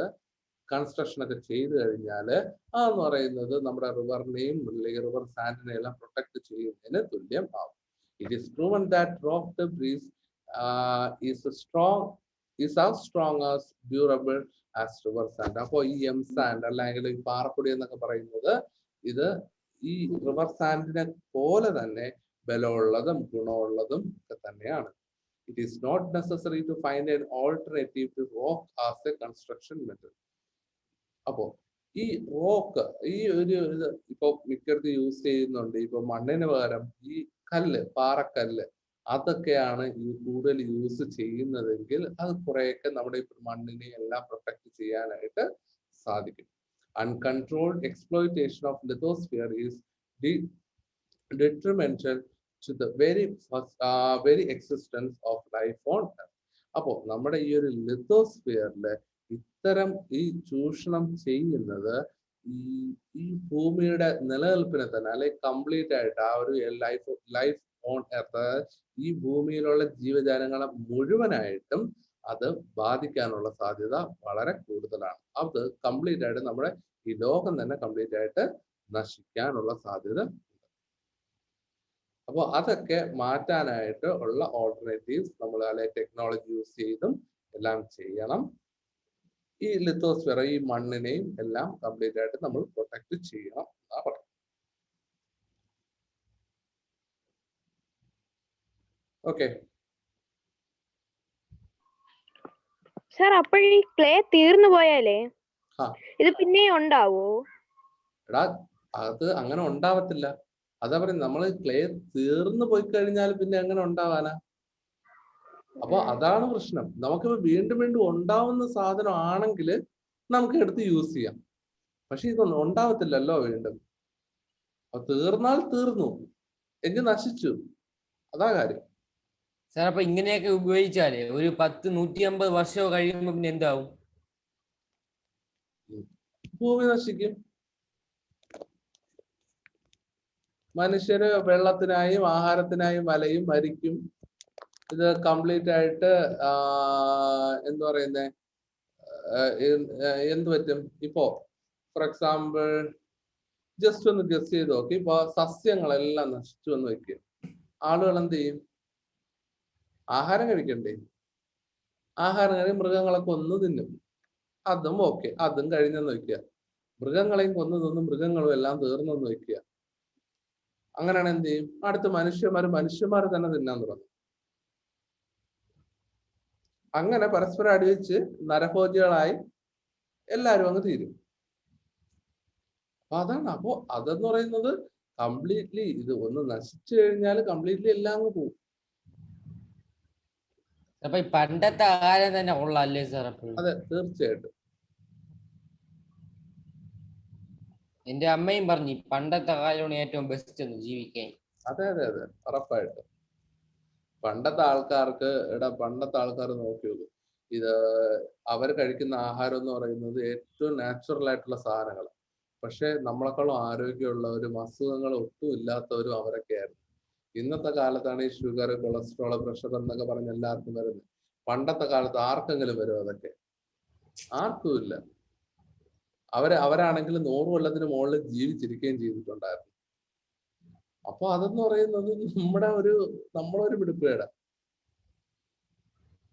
കൺസ്ട്രക്ഷൻ ഒക്കെ ചെയ്തു കഴിഞ്ഞാൽ അതെന്ന് പറയുന്നത് നമ്മുടെ റിവറിനെയും അല്ലെങ്കിൽ റിവർ സാൻഡിനെ എല്ലാം പ്രൊട്ടക്ട് ചെയ്യുന്നതിന് തുല്യം ആവും. It is proven that rock debris is as strong as durable as river sand. അപ്പോൾ ഈ എം സാൻഡ് അല്ലെങ്കിൽ ഈ പാറപ്പൊടി എന്നൊക്കെ പറയുന്നത് ഇത് ഈ റിവർ സാൻഡിനെ പോലെ തന്നെ ബലമുള്ളതും ഗുണമുള്ളതും ഒക്കെ തന്നെയാണ്. It is not necessary to find an alternative to rock as a construction method. അപ്പോ ഈ റോക്ക് ഈ ഒരു ഇത് ഇപ്പൊ മിക്കടത്ത് യൂസ് ചെയ്യുന്നുണ്ട്. ഇപ്പൊ മണ്ണിന് പകരം ഈ കല്ല്, പാറക്കല്ല്, അതൊക്കെയാണ് ഈ കൂടുതൽ യൂസ് ചെയ്യുന്നതെങ്കിൽ അത് കുറെയൊക്കെ നമ്മുടെ മണ്ണിനെ എല്ലാം പ്രൊട്ടക്ട് ചെയ്യാനായിട്ട് സാധിക്കും. Uncontrolled exploitation of lithosphere is detrimental to the very existence of life on Earth. അപ്പോ നമ്മുടെ ഈ ഒരു ലിത്തോസ്ഫിയറില് ഇത്തരം ഈ ചൂഷണം ചെയ്യുന്നത് ഈ ഭൂമിയുടെ നിലനിൽപ്പിനെ തന്നെ, അല്ലെങ്കിൽ കംപ്ലീറ്റ് ആയിട്ട് ആ ഒരു ലൈഫ് ഓൺ എർത്ത്, ഈ ഭൂമിയിലുള്ള ജീവജാലങ്ങളെ മുഴുവനായിട്ടും അത് ബാധിക്കാനുള്ള സാധ്യത വളരെ കൂടുതലാണ്. അത് കംപ്ലീറ്റ് ആയിട്ട് നമ്മുടെ ഈ ലോകം തന്നെ കംപ്ലീറ്റ് ആയിട്ട് നശിക്കാനുള്ള സാധ്യത ഉണ്ട്. അപ്പോൾ അതൊക്കെ മാറ്റാനായിട്ട് ഉള്ള ഓൾട്ടർനേറ്റീവ്സ് നമ്മൾ അല്ലെങ്കിൽ ടെക്നോളജി യൂസ് ചെയ്തും എല്ലാം ചെയ്യണം. ഈ ലിത്തോസ്ഫിയർ, ഈ മണ്ണിനെയും എല്ലാം കംപ്ലീറ്റ് ആയിട്ട് നമ്മൾ പ്രൊട്ടക്ട് ചെയ്യണം എന്നാ പറയുന്നത്. ഓക്കെ സാർ, അപ്പോഴീ ക്ലേ തീർന്നു പോയാലേ ഇത് പിന്നെ ഉണ്ടാവോ? എടാ, അത് അങ്ങനെ ഉണ്ടാവത്തില്ല. അതാ പറയുന്നത്, നമ്മൾ ക്ലേ തീർന്നു പോയി കഴിഞ്ഞാൽ പിന്നെ എങ്ങനെ ഉണ്ടാവാനാ? അപ്പൊ അതാണ് പ്രശ്നം. നമുക്കിപ്പോ വീണ്ടും വീണ്ടും ഉണ്ടാവുന്ന സാധനം ആണെങ്കിൽ നമുക്ക് എടുത്ത് യൂസ് ചെയ്യാം. പക്ഷെ ഇതൊന്നും ഉണ്ടാവത്തില്ലല്ലോ വീണ്ടും. അപ്പൊ തീർന്നാൽ തീർന്നു, എങ്കിൽ നശിച്ചു. അതാ കാര്യം. സാർ, അപ്പൊ ഇങ്ങനെയൊക്കെ ഉപയോഗിച്ചാലേ ഒരു 100-150 വർഷമോ കഴിയുമ്പോ പിന്നെ എന്താവും? ഭൂമി നശിക്കും. മനുഷ്യര് വെള്ളത്തിനായും ആഹാരത്തിനായും വലയും, മരിക്കും. ഇത് കംപ്ലീറ്റ് ആയിട്ട് എന്ത് പറയുന്നേ, എന്ത് പറ്റും? ഇപ്പോ ഫോർ എക്സാമ്പിൾ ജസ്റ്റ് ഒന്ന് ഗസ് ചെയ്ത് നോക്കി. ഇപ്പൊ സസ്യങ്ങളെല്ലാം നശിച്ചു എന്ന് വെക്കുക. ആളുകൾ എന്ത് ചെയ്യും? ആഹാരം കഴിക്കണ്ടേ? ആഹാരം കഴിയും, മൃഗങ്ങളെ കൊന്നു തിന്നും. അതും ഓക്കെ, അതും കഴിഞ്ഞെന്ന് വെക്കുക. മൃഗങ്ങളെയും കൊന്നു തിന്നും, മൃഗങ്ങളും എല്ലാം തീർന്നെന്ന് വെക്കുക. അങ്ങനെയാണ് എന്ത് ചെയ്യും? അടുത്ത മനുഷ്യന്മാർ തന്നെ തിന്നാൻ തുടങ്ങും. അങ്ങനെ പരസ്പരം അടിവെച്ച് നരഭോജികളായി എല്ലാവരും അങ്ങ് തീരും. അപ്പൊ അതാണ്. അപ്പോ അതെന്ന് പറയുന്നത് കംപ്ലീറ്റ്ലി, ഇത് ഒന്ന് നശിച്ചു കഴിഞ്ഞാൽ കംപ്ലീറ്റ്ലി എല്ലാം അങ്ങ് പോകും. അപ്പൊ ഈ പണ്ടത്തെ ആഹാരം തന്നെ ഉള്ളല്ലേ സാർ? അപ്പോഴും അതെ, തീർച്ചയായിട്ടും. എന്റെ അമ്മയും പറഞ്ഞു പണ്ടത്തെ ആഹാരമാണ് ഏറ്റവും ബെസ്റ്റ് എന്ന് ജീവിക്കാൻ. അതെ അതെ അതെ, ഉറപ്പായിട്ടും. പണ്ടത്തെ ആൾക്കാർ നോക്കിയോളൂ, ഇത് അവർ കഴിക്കുന്ന ആഹാരം എന്ന് പറയുന്നത് ഏറ്റവും നാച്ചുറൽ ആയിട്ടുള്ള സാധനങ്ങൾ. പക്ഷെ നമ്മളെക്കാളും ആരോഗ്യമുള്ളവരും അസുഖങ്ങൾ ഒട്ടും ഇല്ലാത്തവരും അവരൊക്കെ ആയിരുന്നു. ഇന്നത്തെ കാലത്താണ് ഈ ഷുഗർ, കൊളസ്ട്രോൾ, പ്രഷർ എന്നൊക്കെ പറഞ്ഞ് എല്ലാവർക്കും വരുന്നത്. പണ്ടത്തെ കാലത്ത് ആർക്കെങ്കിലും വരും? അതൊക്കെ ആർക്കും ഇല്ല. അവരാണെങ്കിൽ 100 കൊല്ലത്തിന് മുകളിൽ ജീവിച്ചിരിക്കുകയും ചെയ്തിട്ടുണ്ടായിരുന്നു. അപ്പൊ അതെന്ന് പറയുന്നത് നമ്മളൊരു പിടിപ്പേട.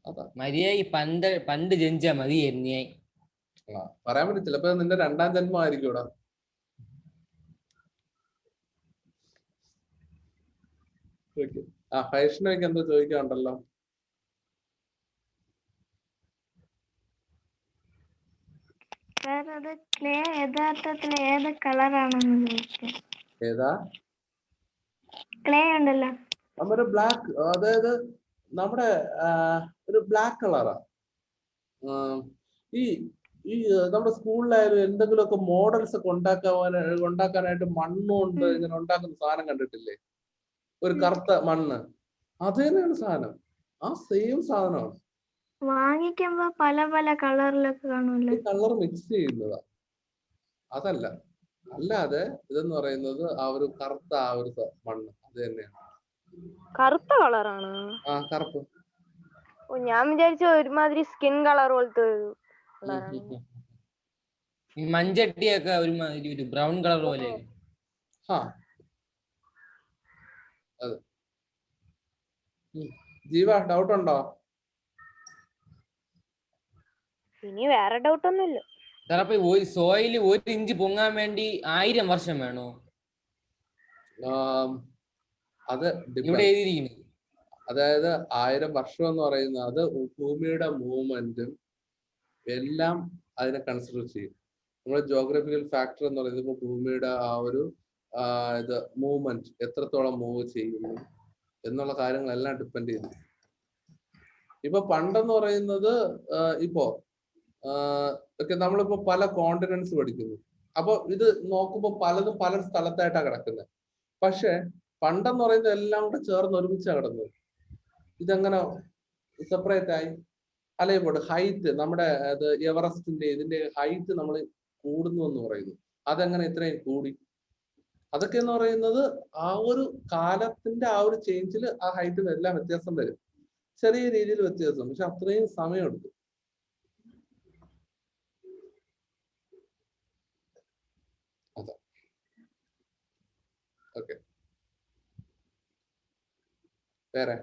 അതാ മര്യാദ പണ്ട് ജനിച്ചാ മതിയായിരുന്നു. പറയാൻ പറ്റും, ചിലപ്പോ നിന്റെ 2ാം ജന്മം ആയിരിക്കും ഇവിടെ. ഫൈഷ്ണയ്ക്ക് എന്തോ ചോദിക്കാണ്ടല്ലോ. അത് ക്ലേ യഥാർത്ഥത്തിൽ ഏത് കളറാണെന്ന് ചോദിച്ചു. ഏതാ ക്ലേ ഉണ്ടല്ലോ, നമ്മുടെ ബ്ലാക്ക്, അതായത് നമ്മുടെ ഒരു ബ്ലാക്ക് കളറാ. ഈ ഈ നമ്മുടെ സ്കൂളിലായാലും എന്തെങ്കിലുമൊക്കെ മോഡൽസ് ഒക്കെ ഉണ്ടാക്കാനായിട്ട് മണ്ണുകൊണ്ട് ഇങ്ങനെ ഉണ്ടാക്കുന്ന സാധനം കണ്ടിട്ടില്ലേ? ഒരു കറുത്ത മണ്ണ്, അത് തന്നെയാണ് സാധനം. ആ സെയിം സാധനമാണ്. വാങ്ങിക്കുമ്പോ പല പല കളറിലൊക്കെ കാണുമല്ലോ. കളർ മിക്സ് ചെയ്യുന്നതാ, അതല്ല. അല്ലാതെ ഇതെന്ന് പറയുന്നത് ആ ഒരു കറുത്ത മണ്ണ്, അത് തന്നെയാണ്. കറുത്ത കളറാണ്. ആ, കറുപ്പ്. ഞാൻ വിചാരിച്ച ഒരുമാതിരി സ്കിൻ കളർ പോലത്തെ ഒരു കളറാണ്. ഈ മഞ്ചട്ടിയൊക്കെ ഒരുമാതിരി ഒരു ബ്രൗൺ കളർ പോലെ. അതെ. ജീവ, ഡൗട്ട് ഉണ്ടോ? ഇനി വേറെ ഡൗട്ട് ഒന്നുമില്ല സാർ. അപ്പൊ സോയില് 1 ഇഞ്ച് പൊങ്ങാൻ വേണ്ടി 1000 വർഷം വേണോ? അത് ഇവിടെ എഴുതിയിരിക്കുന്നു. അതായത് 1000 വർഷം എന്ന് പറയുന്നത് അത് ഭൂമിയുടെ മൂവ്മെന്റും എല്ലാം അതിനെ കൺസിഡർ ചെയ്യും. നമ്മുടെ ജോഗ്രഫിക്കൽ ഫാക്ടർ എന്ന് പറയുന്നത് ഇപ്പൊ ഭൂമിയുടെ ആ ഒരു ഇത് മൂവ്മെന്റ് എത്രത്തോളം മൂവ് ചെയ്യുന്നു എന്നുള്ള കാര്യങ്ങളെല്ലാം ഡിപ്പെൻഡ് ചെയ്യുന്നു. ഇപ്പൊ പണ്ടെന്ന് പറയുന്നത് ഇപ്പോ നമ്മളിപ്പോ പല കോണ്ടിനെന്റ്സ് പഠിക്കുന്നു. അപ്പൊ ഇത് നോക്കുമ്പോൾ പലതും പല സ്ഥലത്തായിട്ടാണ് കിടക്കുന്നത്. പക്ഷെ പണ്ടെന്ന് പറയുന്നത് എല്ലാം കൂടെ ചേർന്ന് ഒരുമിച്ചാണ് കിടന്നത്. ഇതെങ്ങനെ സെപ്പറേറ്റ് ആയി? അല്ലെങ്കിൽ ഹൈറ്റ്, നമ്മുടെ എവറസ്റ്റിന്റെ ഇതിന്റെ ഹൈറ്റ് നമ്മൾ കൂടുന്നു എന്ന് പറയുന്നു. അതെങ്ങനെ ഇത്രയും കൂടി? അതൊക്കെ എന്ന് പറയുന്നത് ആ ഒരു കാലത്തിന്റെ ആ ഒരു ചേഞ്ചിൽ ആ ഹൈറ്റിന് എല്ലാം വ്യത്യാസം വരും. ചെറിയ രീതിയിൽ വ്യത്യാസം, പക്ഷെ അത്രയും സമയമെടുക്കും. അതെ, ഓക്കെ. വേറെ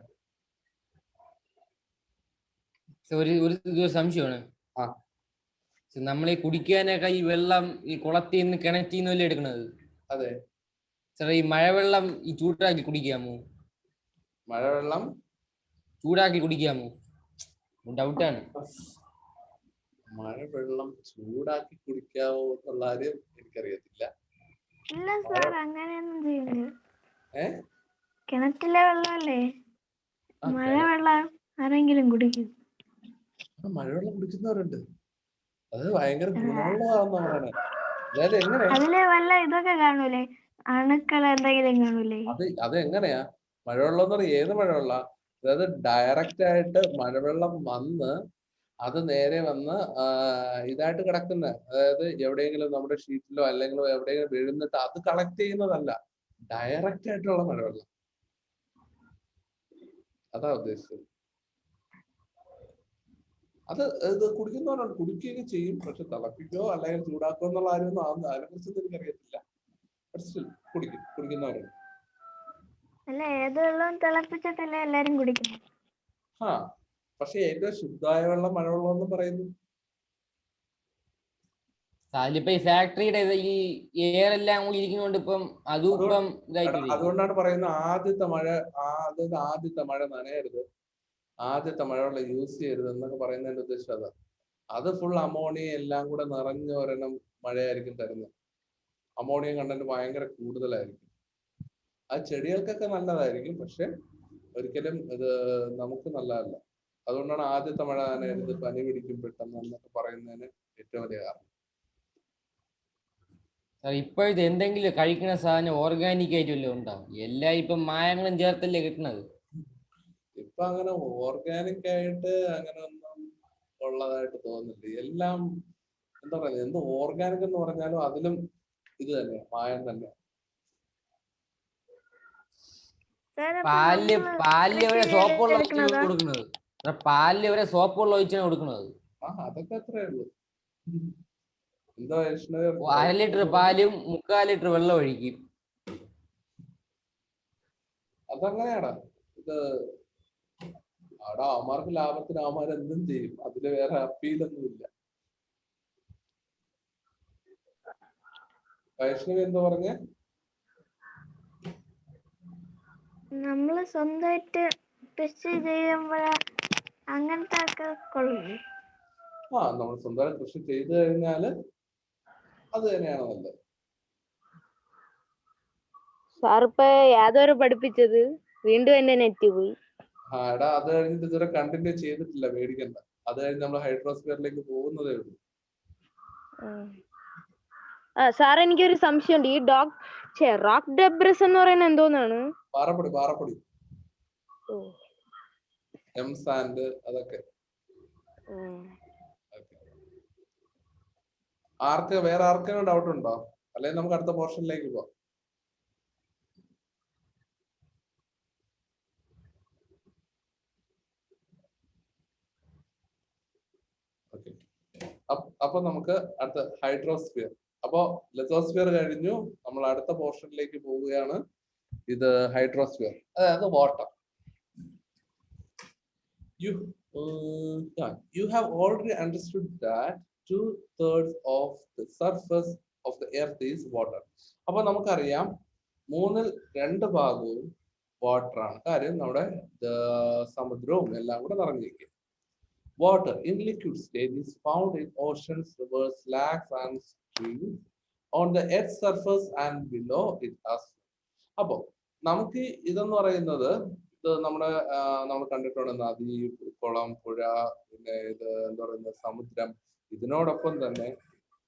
ഒരു സംശയമാണ്. നമ്മളീ കുടിക്കാനൊക്കെ ഈ വെള്ളം ഈ കുളത്തിൽ നിന്ന് കിണറ്റിൽ നിന്നല്ലേ എടുക്കണത്? അതെ. സാർ, ഈ മഴവെള്ളം ഈ ചൂടാക്കി കുടിക്കാമോ? മഴവെള്ളം ചൂടാക്കി കുടിക്കാമോ? ഡൗട്ടാണ്. മഴവെള്ളം ചൂടാക്കി കുടിക്കാവോ എന്നുള്ള കാര്യം എനിക്കറിയത്തില്ല. ഇല്ല സാർ, അങ്ങനെയൊന്നും ചെയ്യില്ല. കിണറ്റിലെ വെള്ളമല്ലേ, മഴവെള്ളം ആരെങ്കിലും കുടിക്കും? മഴവെള്ളം കുടിക്കുന്നവരുണ്ട്. അത് ഭയങ്കര ഗുണമുള്ളതാണെന്ന് പറയണേ. അതായത് എങ്ങനെ അതിലെ വല്ല ഇതൊക്കെ കാണൂലേ, അണുക്കൾ എന്തെങ്കിലും കാണൂലേ? അത് എങ്ങനെയാ മഴവെള്ളം എന്ന് പറഞ്ഞാൽ? ഏത് മഴവെള്ള? അതായത് ഡയറക്റ്റ് ആയിട്ട് മഴവെള്ളം വന്ന് അത് നേരെ വന്ന് ഇതായിട്ട് കിടക്കുന്ന, അതായത് എവിടെയെങ്കിലും നമ്മുടെ ഷീറ്റിലോ അല്ലെങ്കിൽ എവിടെയെങ്കിലും വീഴുന്നിട്ട് അത് കളക്ട് ചെയ്യുന്നതല്ല, ഡയറക്റ്റ് ആയിട്ടുള്ള മഴവെള്ളം. അതാ ഉദ്ദേശിച്ചത്. അത് ഇത് കുടിക്കുന്നവരുണ്ട്, കുടിക്കുകയൊക്കെ ചെയ്യും. പക്ഷെ തിളപ്പിക്കോ അല്ലെങ്കിൽ ചൂടാക്കോ എന്നുള്ള കാര്യമൊന്നും അതിനെ കുറിച്ചൊന്നും എനിക്കറിയത്തില്ല. കുടിക്കുന്നവരുണ്ട്. അല്ല, ഏത് വെള്ളവും തിളപ്പിച്ചിട്ടല്ലേ എല്ലാരും കുടിക്കുന്നത്. ആ പക്ഷെ ഏറ്റവും ശുദ്ധമായ വെള്ളം മഴവെള്ളം എന്ന് പറയുന്നു. അതിലിപ്പോ ഈ ഫാക്ടറിയുടെ ഈ എയർ എല്ലാം കൂടി ഇരിക്കുന്നോണ്ട് ഇപ്പം അതും ഇപ്പം ഇതായിട്ടില്ലേ. അതുകൊണ്ടാണ് പറയുന്നത് ആദ്യത്തെ മഴ നനയരുത്, ആദ്യത്തെ മഴവെള്ളം യൂസ് ചെയ്യരുത് എന്നൊക്കെ പറയുന്നതിന്റെ ഉദ്ദേശം അതാ. അത് ഫുൾ അമോണിയ എല്ലാം കൂടെ നിറഞ്ഞ ഒരെണ്ണം മഴയായിരിക്കും തരുന്നത്. അമോണിയം കണ്ടന്റ് ഭയങ്കര കൂടുതലായിരിക്കും. അത് ചെടികൾക്കൊക്കെ നല്ലതായിരിക്കും, പക്ഷെ ഒരിക്കലും ഇത് നമുക്ക് നല്ലതല്ല. അതുകൊണ്ടാണ് ആദ്യത്തെ മഴ നനയരുത്, പനി പിടിക്കും പെട്ടെന്ന് എന്നൊക്കെ പറയുന്നതിന് ഏറ്റവും വലിയ കാരണം. ഇപ്പോഴത്തെ എന്തെങ്കിലും കഴിക്കുന്ന സാധനം ഓർഗാനിക് ആയിട്ടുമല്ലോ ഉണ്ടാവും. എല്ലാം ഇപ്പം മായങ്ങളും ചേർത്തല്ലേ കിട്ടുന്നത്. ഇപ്പൊ അങ്ങനെ ഓർഗാനിക് ആയിട്ട് അങ്ങനെ ഒന്നും ഉള്ളതായിട്ട് തോന്നുന്നില്ല. എല്ലാം എന്താ പറയുക, എന്ത് ഓർഗാനിക് എന്ന് പറഞ്ഞാലും അതിലും ഇത് തന്നെ മായം തന്നെ. പാലില് വരെ സോപ്പുള്ള ഒഴിച്ചാണ് കൊടുക്കുന്നത്. പാലില് വരെ സോപ്പുള്ള ഒഴിച്ചാണ് കൊടുക്കുന്നത്. അതൊക്കെ അത്രേ ഉള്ളൂ. എന്താ 1/2 ലിറ്റർ പാലും 3/4 ലിറ്റർ വെള്ളം ഒഴിക്കും. അതങ്ങനെയാടാ. ഇത് അവിടെ അവന്മാർക്ക് ലാഭത്തിന് അവന്മാർ എന്തും ചെയ്യും. അതില് വേറെ അപ്പീലൊന്നും ഇല്ല. വൈഷ്ണവി എന്താ പറഞ്ഞേ? നമ്മള് സ്വന്തമായിട്ട് കൃഷി ചെയ്യുമ്പോഴ അങ്ങനത്തെ ഒക്കെ കൊള്ളും. നമ്മൾ സ്വന്തമായി കൃഷി ചെയ്തു കഴിഞ്ഞാല് അത് തന്നെയാണ് നല്ലത്. സാറിപ്പോ യാതൊരു പഠിപ്പിച്ചത് വീണ്ടും എന്റെ നെറ്റ് പോയി. എടാ അത് കഴിഞ്ഞിട്ട് ഇതുവരെ കണ്ടിന്യൂ ചെയ്തിട്ടില്ല, പേടിക്കണ്ട. അത് കഴിഞ്ഞ് നമ്മൾ ഹൈഡ്രോസ്ഫിയറിലേക്ക് പോകുന്നതേ ഉള്ളൂ. സാർ എനിക്കൊരു സംശയമുണ്ട്. ഈ റോക്ക് ഡെബ്രിസ് എന്ന് പറയുന്നത് എന്തോന്നാണ്? പാറപ്പൊടി എം സാൻഡ് അതൊക്കെ. വേറെ ആർക്കെങ്കിലും ഡൗട്ട് ഉണ്ടോ? അല്ലെങ്കിൽ നമുക്ക് അടുത്ത പോർഷനിലേക്ക് പോവാം. അപ്പൊ നമുക്ക് അടുത്ത ഹൈഡ്രോസ്ഫിയർ. അപ്പോ ലിത്തോസ്ഫിയർ കഴിഞ്ഞു, നമ്മൾ അടുത്ത പോർഷനിലേക്ക് പോവുകയാണ്. ഇത് ഹൈഡ്രോസ്ഫിയർ, അതായത് water. You have already understood that 2/3 of the surface of the earth is water. അപ്പൊ നമുക്കറിയാം 2/3 ഭാഗവും വാട്ടർ ആണ്. കാര്യം നമ്മുടെ സമുദ്രവും എല്ലാം കൂടെ നിറഞ്ഞിരിക്കും. Water in liquid state is found in oceans, rivers, lakes and streams, on the earth's surface and below it as well. അപ്പോ നമുക്ക് ഇതെന്ന് പറയുന്നത് നമ്മൾ കണ്ടിട്ടുണ്ട് നദി, കുളം, പുഴ, പിന്നെ ഇത് എന്താ പറയുന്നത് സമുദ്രം. ഇതിനോടൊപ്പം തന്നെ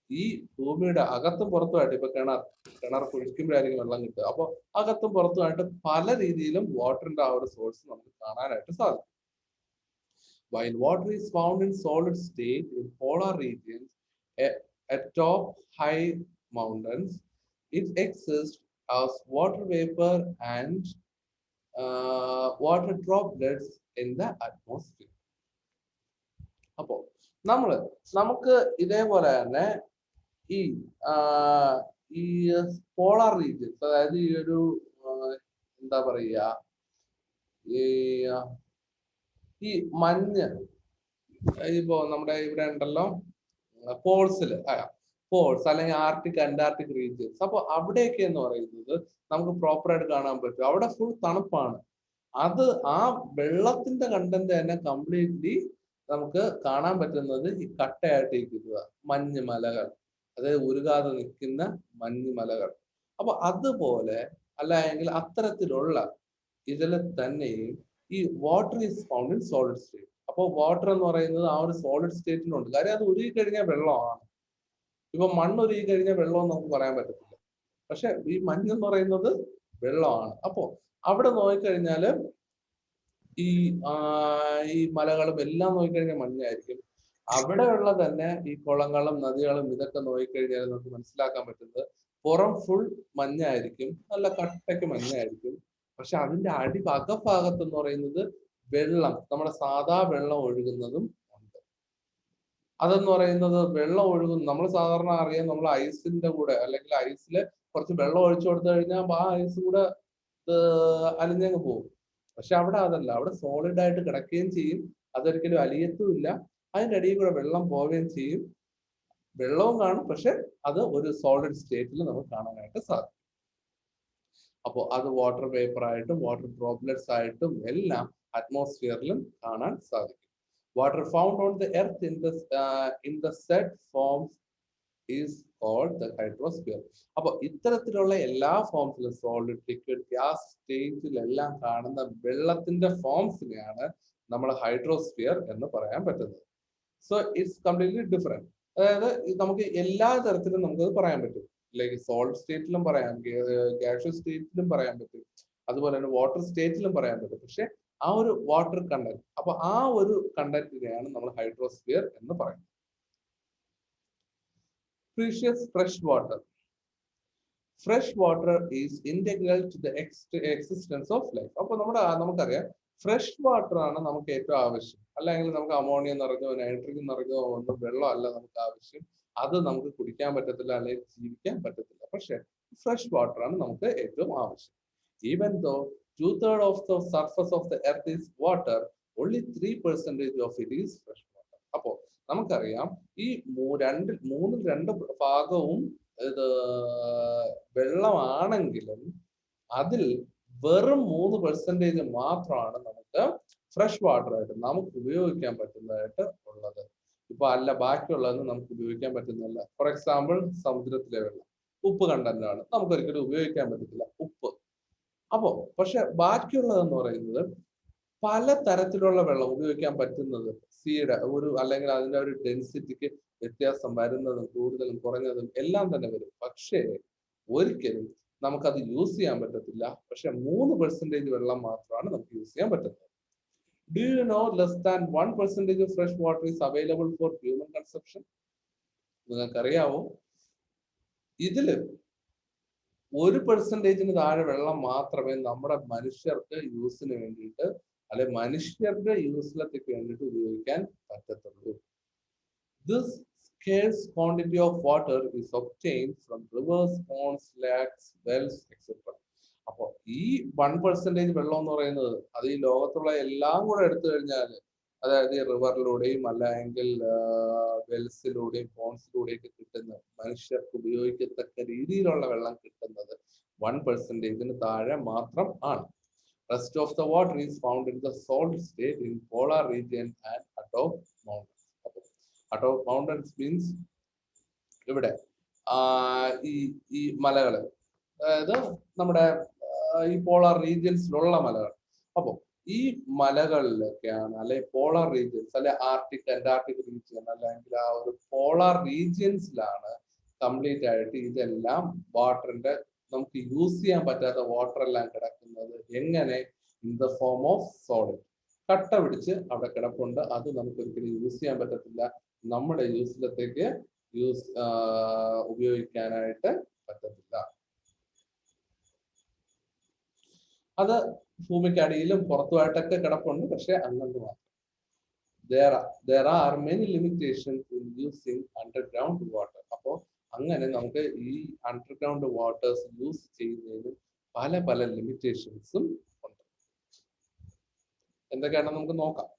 ഈ ഭൂമിയുടെ അകത്തും പുറത്തുമായിട്ട് ഇപ്പൊ കിണർ കുഴിക്കുമ്പോഴായിരിക്കും വെള്ളം കിട്ടുക. അപ്പൊ അകത്തും പുറത്തുമായിട്ട് പല രീതിയിലും വാട്ടറിന്റെ ആ ഒരു സോഴ്സ് നമുക്ക് കാണാനായിട്ട് സാധിക്കും. While water is found in solid state in polar regions, atop high mountains, it exists as water vapor and water droplets in the atmosphere. അപ്പോ നമുക്ക് ഇതേപോലെ തന്നെ ഈ പോളാർ റീജിയൻസ്, അതായത് ഈ ഒരു എന്താ പറയുക, ഈ മഞ്ഞ് ഇപ്പോ നമ്മുടെ ഇവിടെ ഉണ്ടല്ലോ പോൾസ് അല്ലെങ്കിൽ ആർട്ടിക് അന്റാർട്ടിക് റീജിയൻസ്. അപ്പൊ അവിടെയൊക്കെ എന്ന് പറയുന്നത് നമുക്ക് പ്രോപ്പറായിട്ട് കാണാൻ പറ്റും. അവിടെ ഫുൾ തണുപ്പാണ്. ആ വെള്ളത്തിന്റെ കണ്ടന്റ് തന്നെ കംപ്ലീറ്റ്ലി നമുക്ക് കാണാൻ പറ്റുന്നത് ഈ കട്ടയായിട്ട് ഇരിക്കുന്നത് മഞ്ഞ് മലകൾ, അതായത് ഉരുകാതെ നിൽക്കുന്ന മഞ്ഞ് മലകൾ. അപ്പൊ അതുപോലെ അല്ലെങ്കിൽ അത്തരത്തിലുള്ള ഇതിൽ തന്നെയും ഈ water is found in solid state. അപ്പോൾ വാട്ടർ എന്ന് പറയുന്നത് ആ ഒരു സോളിഡ് സ്റ്റേറ്റിലുണ്ട്. കാര്യം അത് ഉരുകി കഴിഞ്ഞാൽ വെള്ളമാണ്. ഇപ്പൊ മണ്ണ് ഉരുകി കഴിഞ്ഞാൽ വെള്ളം നമുക്ക് പറയാൻ പറ്റത്തില്ല. പക്ഷെ ഈ മഞ്ഞെന്ന് പറയുന്നത് വെള്ളമാണ്. അപ്പോ അവിടെ നോക്കിക്കഴിഞ്ഞാല് ഈ മലകളും എല്ലാം നോക്കിക്കഴിഞ്ഞാൽ മഞ്ഞായിരിക്കും. അവിടെയുള്ള തന്നെ ഈ കുളങ്ങളും നദികളും ഇതൊക്കെ നോക്കിക്കഴിഞ്ഞാൽ നമുക്ക് മനസ്സിലാക്കാൻ പറ്റുന്നത് പുറം ഫുൾ മഞ്ഞായിരിക്കും, നല്ല കട്ടയ്ക്ക് മഞ്ഞായിരിക്കും. പക്ഷെ അതിന്റെ അകഭാഗത്ത് എന്ന് പറയുന്നത് വെള്ളം, നമ്മുടെ സാധാ വെള്ളം ഒഴുകുന്നതും ഉണ്ട്. അതെന്ന് പറയുന്നത് വെള്ളം ഒഴുകുന്നു നമ്മൾ സാധാരണ അറിയാം, നമ്മൾ ഐസിന്റെ കൂടെ അല്ലെങ്കിൽ ഐസില് കുറച്ച് വെള്ളം ഒഴിച്ചു കൊടുത്തു കഴിഞ്ഞാൽ ആ ഐസ് കൂടെ അലിഞ്ഞങ്ങ് പോകും. പക്ഷെ അവിടെ അതല്ല, അവിടെ സോളിഡ് ആയിട്ട് കിടക്കുകയും ചെയ്യും, അതൊരിക്കലും അലിയത്തുമില്ല, അതിന്റെ അടിയിൽ കൂടെ വെള്ളം പോവുകയും ചെയ്യും, വെള്ളവും കാണും, പക്ഷെ അത് ഒരു സോളിഡ് സ്റ്റേറ്റിൽ നമുക്ക് കാണാനായിട്ട് സാധിക്കും. അപ്പോൾ അത് വാട്ടർ വേപ്പർ ആയിട്ടും വാട്ടർ ഡ്രോപ്ലെറ്റ്സ് ആയിട്ടും എല്ലാം അറ്റ്മോസ്ഫിയറിലും കാണാൻ സാധിക്കും. Water found on the earth in the said forms is called the hydrosphere. അപ്പോൾ ഇത്തരത്തിലുള്ള എല്ലാ ഫോംസിലും സോളിഡ്, ലിക്വിഡ്, ഗ്യാസ് സ്റ്റേജിലെല്ലാം കാണുന്ന വെള്ളത്തിന്റെ ഫോംസിനെയാണ് നമ്മൾ ഹൈഡ്രോസ്ഫിയർ എന്ന് പറയാൻ പറ്റുന്നത്. So it's completely different. അതായത് നമുക്ക് എല്ലാ തരത്തിലും നമുക്കത് പറയാൻ പറ്റും. ലൈക്ക് സോളിഡ് സ്റ്റേറ്റിലും പറയാം, ഗ്യാഷ്യസ് സ്റ്റേറ്റിലും പറയാൻ പറ്റും, അതുപോലെ തന്നെ വാട്ടർ സ്റ്റേറ്റിലും പറയാൻ പറ്റും. പക്ഷെ ആ ഒരു വാട്ടർ കണ്ടന്റ്, അപ്പൊ ആ ഒരു കണ്ടന്റിനെയാണ് നമ്മൾ ഹൈഡ്രോസ്ഫിയർ എന്ന് പറയുന്നത്. Precious fresh water. Fresh water is integral to the existence of life. അപ്പോൾ നമുക്കറിയാം ഫ്രഷ് വാട്ടർ ആണ് നമുക്ക് ഏറ്റവും ആവശ്യം. അല്ലെങ്കിൽ നമുക്ക് അമോണിയ നിറഞ്ഞോ നൈട്രജൻ നിറഞ്ഞോ ഒന്നും വെള്ളം അല്ല നമുക്ക് ആവശ്യം. അത് നമുക്ക് കുടിക്കാൻ പറ്റത്തില്ല, അല്ലെങ്കിൽ ജീവിക്കാൻ പറ്റത്തില്ല. പക്ഷെ ഫ്രഷ് വാട്ടർ ആണ് നമുക്ക് ഏറ്റവും ആവശ്യം. Even though 2/3 of the surface of the earth is water, only 3% of it is fresh water. അപ്പോ നമുക്കറിയാം ഈ മൂന്നിൽ രണ്ട് ഭാഗവും ഇത് വെള്ളമാണെങ്കിലും അതിൽ വെറും 3% മാത്രമാണ് നമുക്ക് ഫ്രഷ് വാട്ടർ ആയിട്ട് നമുക്ക് ഉപയോഗിക്കാൻ പറ്റുന്നതായിട്ട് ഉള്ളത്. ഇപ്പൊ അല്ല ബാക്കിയുള്ളതൊന്നും നമുക്ക് ഉപയോഗിക്കാൻ പറ്റുന്നില്ല. ഫോർ എക്സാമ്പിൾ സമുദ്രത്തിലെ വെള്ളം ഉപ്പ് കണ്ടന്റ് ആണ്, നമുക്കൊരിക്കലും ഉപയോഗിക്കാൻ പറ്റത്തില്ല ഉപ്പ്. അപ്പോ പക്ഷെ ബാക്കിയുള്ളതെന്ന് പറയുന്നത് പല തരത്തിലുള്ള വെള്ളം ഉപയോഗിക്കാൻ പറ്റുന്നത് സീയുടെ ഒരു അല്ലെങ്കിൽ അതിന്റെ ഒരു ഡെൻസിറ്റിക്ക് വ്യത്യാസം വരുന്നതും കൂടുതലും കുറഞ്ഞതും എല്ലാം തന്നെ വരും. പക്ഷേ ഒരിക്കലും നമുക്കത് യൂസ് ചെയ്യാൻ പറ്റത്തില്ല. പക്ഷെ 3% വെള്ളം മാത്രമാണ് നമുക്ക് യൂസ് ചെയ്യാൻ പറ്റുന്നത്. Do you know less than 1% of fresh water is available for human consumption? നിങ്ങൾക്കറിയാവോ ഇതില് 1% താഴെ വെള്ളം മാത്രമേ നമ്മുടെ മനുഷ്യർക്ക് യൂസിന് വേണ്ടിയിട്ട് അല്ലെ മനുഷ്യരുടെ യൂസിലത്തേക്ക് വേണ്ടിയിട്ട് ഉപയോഗിക്കാൻ പറ്റത്തുള്ളൂ. This scarce quantity of water is obtained from rivers, ponds, lakes, wells, etc. അപ്പോൾ ഈ 1% വെള്ളം എന്ന് പറയുന്നത് അത് ഈ ലോകത്തുള്ള എല്ലാം കൂടെ എടുത്തു കഴിഞ്ഞാൽ, അതായത് ഈ റിവറിലൂടെയും അല്ലെങ്കിൽ വെൽസിലൂടെയും പോൺസിലൂടെയും ഒക്കെ കിട്ടുന്ന മനുഷ്യർക്ക് ഉപയോഗിക്കത്തക്ക രീതിയിലുള്ള വെള്ളം കിട്ടുന്നത് 1% താഴെ മാത്രം ആണ്. Rest of the water is found in the salt state in polar region and atop mountains. Atop mountains means ഇവിടെ ഈ മലകള്, അതായത് നമ്മുടെ ഈ പോളാർ റീജിയൻസിലുള്ള മലകൾ. അപ്പൊ ഈ മലകളിലൊക്കെയാണ് അല്ലെ പോളാർ റീജിയൻസ് അല്ലെ ആർട്ടിക് അന്റാർട്ടിക് റീജിയൻ അല്ലെങ്കിൽ ആ ഒരു പോളാർ റീജിയൻസിലാണ് കംപ്ലീറ്റ് ആയിട്ട് ഇതെല്ലാം വാട്ടറിന്റെ നമുക്ക് യൂസ് ചെയ്യാൻ പറ്റാത്ത വാട്ടർ എല്ലാം കിടക്കുന്നത്. എങ്ങനെ? In the form of solid. കട്ട പിടിച്ച് അവിടെ കിടപ്പുണ്ട്. അത് നമുക്ക് ഒരിക്കലും യൂസ് ചെയ്യാൻ പറ്റത്തില്ല, നമ്മുടെ യൂസിലത്തേക്ക് ഉപയോഗിക്കാനായിട്ട് പറ്റത്തില്ല. അത് ഭൂമിക്കടിയിലും പുറത്തുമായിട്ടൊക്കെ കിടപ്പുണ്ട്, പക്ഷെ അങ്ങനെ മാത്രം. There are many limitations in using underground water. അപ്പോ അങ്ങനെ നമുക്ക് ഈ അണ്ടർഗ്രൗണ്ട് വാട്ടേഴ്സ് യൂസ് ചെയ്യുന്നതിന് പല ലിമിറ്റേഷൻസും ഉണ്ട്. എന്തൊക്കെയാണെന്ന് നമുക്ക് നോക്കാം.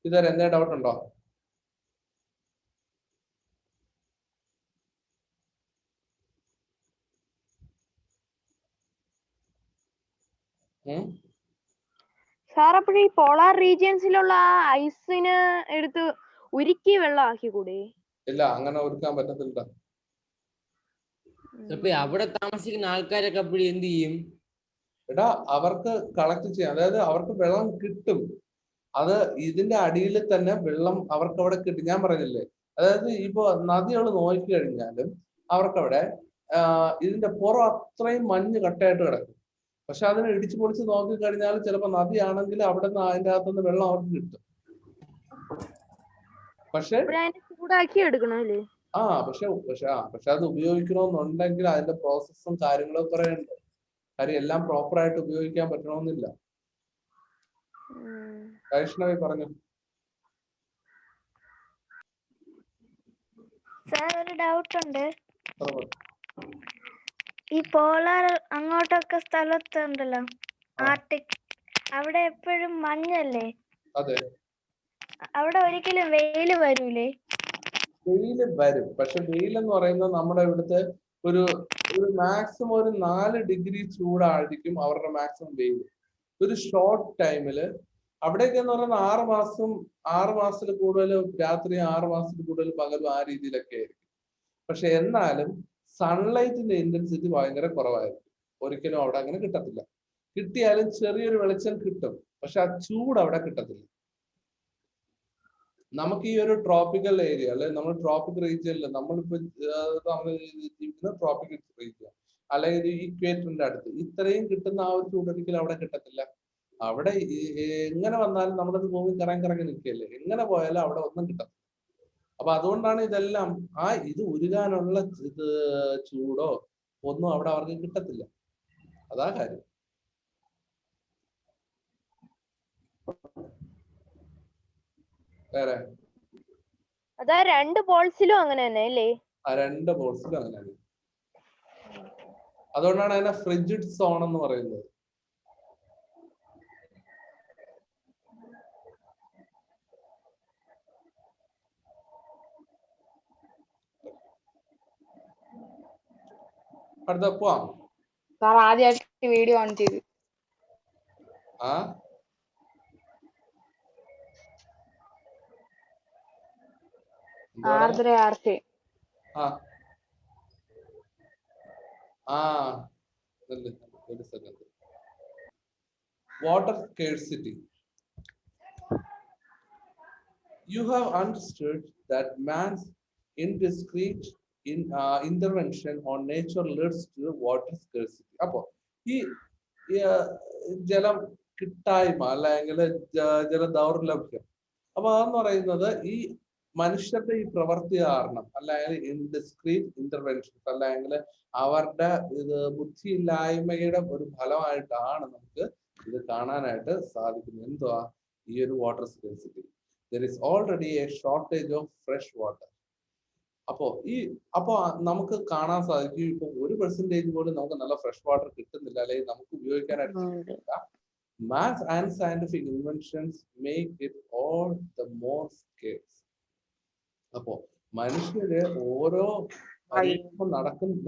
ഇതുവരെ എന്താ ഡൗട്ട് ഉണ്ടോ? സാർ അപ്പോഴീ പോളാർ റീജിയൻസിലുള്ള ഐസിന് എടുത്ത് ഉരുക്കി വെള്ളമാക്കി കൂടെ? ഇല്ല, അങ്ങനെ ഒരുക്കാൻ പറ്റത്തില്ല. അവിടെ താമസിക്കുന്ന ആൾക്കാരൊക്കെ അപ്പോഴും എന്ത് ചെയ്യും? എടാ അവർക്ക് കളക്ട് ചെയ്യാം, അതായത് അവർക്ക് വെള്ളം കിട്ടും. അത് ഇതിന്റെ അടിയിൽ തന്നെ വെള്ളം അവർക്ക് അവിടെ കിട്ടും. ഞാൻ പറഞ്ഞില്ലേ, അതായത് ഇപ്പൊ നദികൾ നോക്കി കഴിഞ്ഞാലും അവർക്കവിടെ ഇതിന്റെ പുറം അത്രയും മഞ്ഞ് കട്ടയായിട്ട് കിടക്കും. പക്ഷെ അതിനെ ഇടിച്ചു പൊളിച്ച് നോക്കി കഴിഞ്ഞാൽ ചിലപ്പോ നദിയാണെങ്കിൽ അവിടെ നിന്ന് അതിന്റെ അകത്തുനിന്ന് വെള്ളം അവർക്ക് കിട്ടും. പക്ഷെ ചൂടാക്കി എടുക്കണല്ലേ? പക്ഷെ അത് ഉപയോഗിക്കണമെന്നുണ്ടെങ്കിൽ അതിന്റെ പ്രോസസ്സും കാര്യങ്ങളും കുറെ ഉണ്ട്. കാര്യം എല്ലാം പ്രോപ്പർ ആയിട്ട് ഉപയോഗിക്കാൻ പറ്റണമെന്നില്ല. വൈഷ്ണവി പറഞ്ഞു. സാർ ഒരു ഡൗട്ട് ഉണ്ട്. ഈ പോളാർ അങ്ങോട്ടൊക്കെ സ്ഥലത്തുണ്ടല്ലോ ആ. ആർട്ടിക്, അവിടെ എപ്പോഴും മഞ്ഞല്ലേ? അതെ, അവിടെ ഒരിക്കലും വെയില് വരൂലേ? വെയില് വരും. പക്ഷെ വെയിൽ എന്ന് പറയുന്നത് നമ്മുടെ ഇവിടുത്തെ ഒരു മാക്സിമം ഒരു 4 ഡിഗ്രി ചൂടായിരിക്കും അവരുടെ മാക്സിമം വെയിൽ. ഒരു ഷോർട്ട് ടൈമില് അവിടെയൊക്കെ എന്ന് പറയുന്നത് 6 മാസത്തിൽ കൂടുതൽ രാത്രി, 6 മാസത്തിൽ കൂടുതൽ പകലും, ആ രീതിയിലൊക്കെ ആയിരിക്കും. പക്ഷെ എന്നാലും സൺലൈറ്റിന്റെ ഇന്റൻസിറ്റി ഭയങ്കര കുറവായിരിക്കും. ഒരിക്കലും അവിടെ അങ്ങനെ കിട്ടത്തില്ല. കിട്ടിയാലും ചെറിയൊരു വെളിച്ചം കിട്ടും, പക്ഷെ ആ ചൂട് അവിടെ കിട്ടത്തില്ല. നമുക്ക് ഈ ഒരു ട്രോപ്പിക്കൽ ഏരിയ അല്ലെ, നമ്മൾ ട്രോപ്പിക് റീജിയനിൽ നമ്മളിപ്പോ ജീവിക്കുന്ന ട്രോപ്പിക്കൽ റീജിയൻ അല്ലെങ്കിൽ ഇക്വേറ്ററിന്റെ അടുത്ത് ഇത്രയും കിട്ടുന്ന ആ ഒരു ചൂട് ഒരിക്കലും അവിടെ കിട്ടത്തില്ല. അവിടെ എങ്ങനെ വന്നാലും നമ്മുടെ ഭൂമി കറങ്ങി നിൽക്കുകയല്ലേ, എങ്ങനെ പോയാലും അവിടെ ഒന്നും കിട്ടത്തില്ല. അപ്പൊ അതുകൊണ്ടാണ് ഇതെല്ലാം ഇത് ഉരുകാനുള്ള ചൂടോ ഒന്നും അവിടെ അവർക്ക് കിട്ടത്തില്ല. അതാ കാര്യം. വേറെ അതാ 2 ബോൾസിലും അങ്ങനെ തന്നെ അല്ലേ? ആ 2 ബോൾസിലും അങ്ങനെയാണ്. അതുകൊണ്ടാണ് അതിനെ ഫ്രിജിഡ് സോൺ എന്ന് പറയുന്നത്. അടുത്ത പോവാം. സാർ ആദ്യമായിട്ട് വീഡിയോ ഓൺ ചെയ്തു. ആ ആർദ്ര ആർത്തി. ഒരു second. Water scarcity. You have understood that man's indiscreet intervention on nature leads to water scarcity. അപ്പോ ഈ ജലം കിട്ടായ്മ അല്ലെങ്കിൽ ജല ദൗർലഭ്യം, അപ്പൊ അതെന്ന് പറയുന്നത് ഈ മനുഷ്യരുടെ ഈ പ്രവൃത്തി കാരണം, അല്ലെങ്കിൽ ഇൻഡിസ്ക്രീറ്റ് ഇന്റർവെൻഷൻസ്, അല്ലെങ്കിൽ അവരുടെ ബുദ്ധിയില്ലായ്മയുടെ ഒരു ഫലമായിട്ടാണ് നമുക്ക് ഇത് കാണാനായിട്ട് സാധിക്കുന്നത്. എന്തുവാ ഈ ഒരു water scarcity? There is already a shortage of fresh water. അപ്പോ നമുക്ക് കാണാൻ സാധിക്കും ഇപ്പൊ 1% പോലും നമുക്ക് നല്ല ഫ്രഷ് വാട്ടർ കിട്ടുന്നില്ല, അല്ലെങ്കിൽ നമുക്ക് ഉപയോഗിക്കാനായിട്ട്. Maths and scientific inventions make it all the more scarce. അപ്പോ മനുഷ്യര് ഓരോ പരീക്ഷണം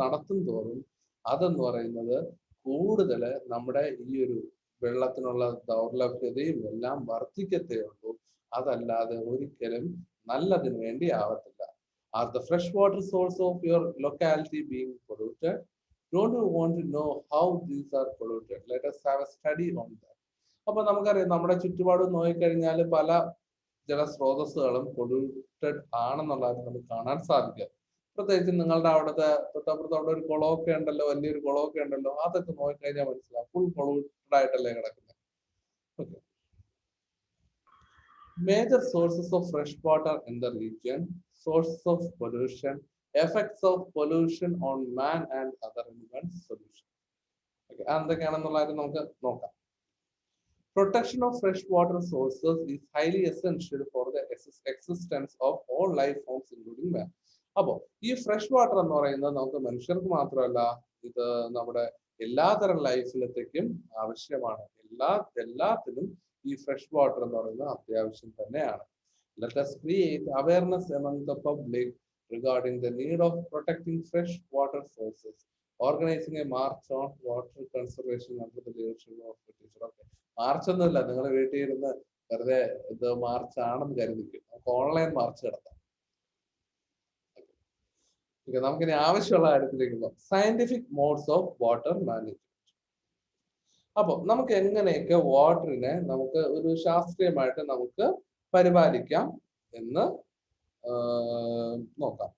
നടത്തും തോറും അതെന്ന് പറയുന്നത് കൂടുതൽ നമ്മുടെ ഈ ഒരു വെള്ളത്തിനുള്ള ദൗർലഭ്യതയും എല്ലാം വർദ്ധിക്കത്തേ ഉള്ളൂ. അതല്ലാതെ ഒരിക്കലും നല്ലതിന് വേണ്ടി ആവത്തില്ല. Are the fresh water source of your locality being polluted? Don't you want to know how these are polluted? Let us have a study on that. അപ്പൊ നമുക്കറിയാം നമ്മുടെ ചുറ്റുപാട് നോക്കിക്കഴിഞ്ഞാൽ പല ജലസ്രോതസ്സുകളും പൊല്യൂട്ടഡ് ആണെന്നുള്ളത് നമുക്ക് കാണാൻ സാധിക്കും. പ്രത്യേകിച്ച് നിങ്ങളുടെ അവിടുത്തെ തൊട്ടപ്പുറത്ത് അവിടെ ഒരു കുളമൊക്കെ ഉണ്ടല്ലോ, വലിയൊരു കുളമൊക്കെ ഉണ്ടല്ലോ, അതൊക്കെ നോക്കിക്കഴിഞ്ഞാൽ മനസ്സിലാവും ഫുൾ പൊല്യൂട്ടഡ് ആയിട്ടല്ലേ കിടക്കുന്നത്. Okay. Major sources of fresh water in the region, sources of pollution, effects of pollution on man and other elements, solution. Okay, എന്തൊക്കെയാണെന്നുള്ളത് നമുക്ക് നോക്കാം. Protection of fresh water sources is highly essential for the existence of all life forms including man. അപ്പോ ഈ fresh water എന്ന് പറയുന്നത് നമുക്ക് മനുഷ്യർക്ക് മാത്രമല്ല, ഇത് നമ്മുടെ എല്ലാതരം ലൈഫിലത്തേക്കും ആവശ്യമാണ്. എല്ലാത്തിനും ഈ ഫ്രഷ് വാട്ടർ എന്ന് പറയുന്നത് അത്യാവശ്യം തന്നെയാണ്. Let us create awareness among the public regarding the need of protecting fresh water sources. Organizing a march on water conservation under the leadership of the teacher. Okay. March ഒന്നുമില്ല, നിങ്ങൾ വീട്ടിൽ ഇരുന്ന് വെറുതെ ഇത് മാർച്ച് ആണെന്ന് കരുതിക്കും. നമുക്ക് ഓൺലൈൻ മാർച്ച് നടത്താം. നമുക്കിനി ആവശ്യമുള്ള കാര്യത്തിലേക്ക് പോകാം. Scientific modes of water management. അപ്പൊ നമുക്ക് എങ്ങനെയൊക്കെ വാട്ടറിനെ നമുക്ക് ഒരു ശാസ്ത്രീയമായിട്ട് നമുക്ക് പരിപാലിക്കാം എന്ന് നോക്കാം.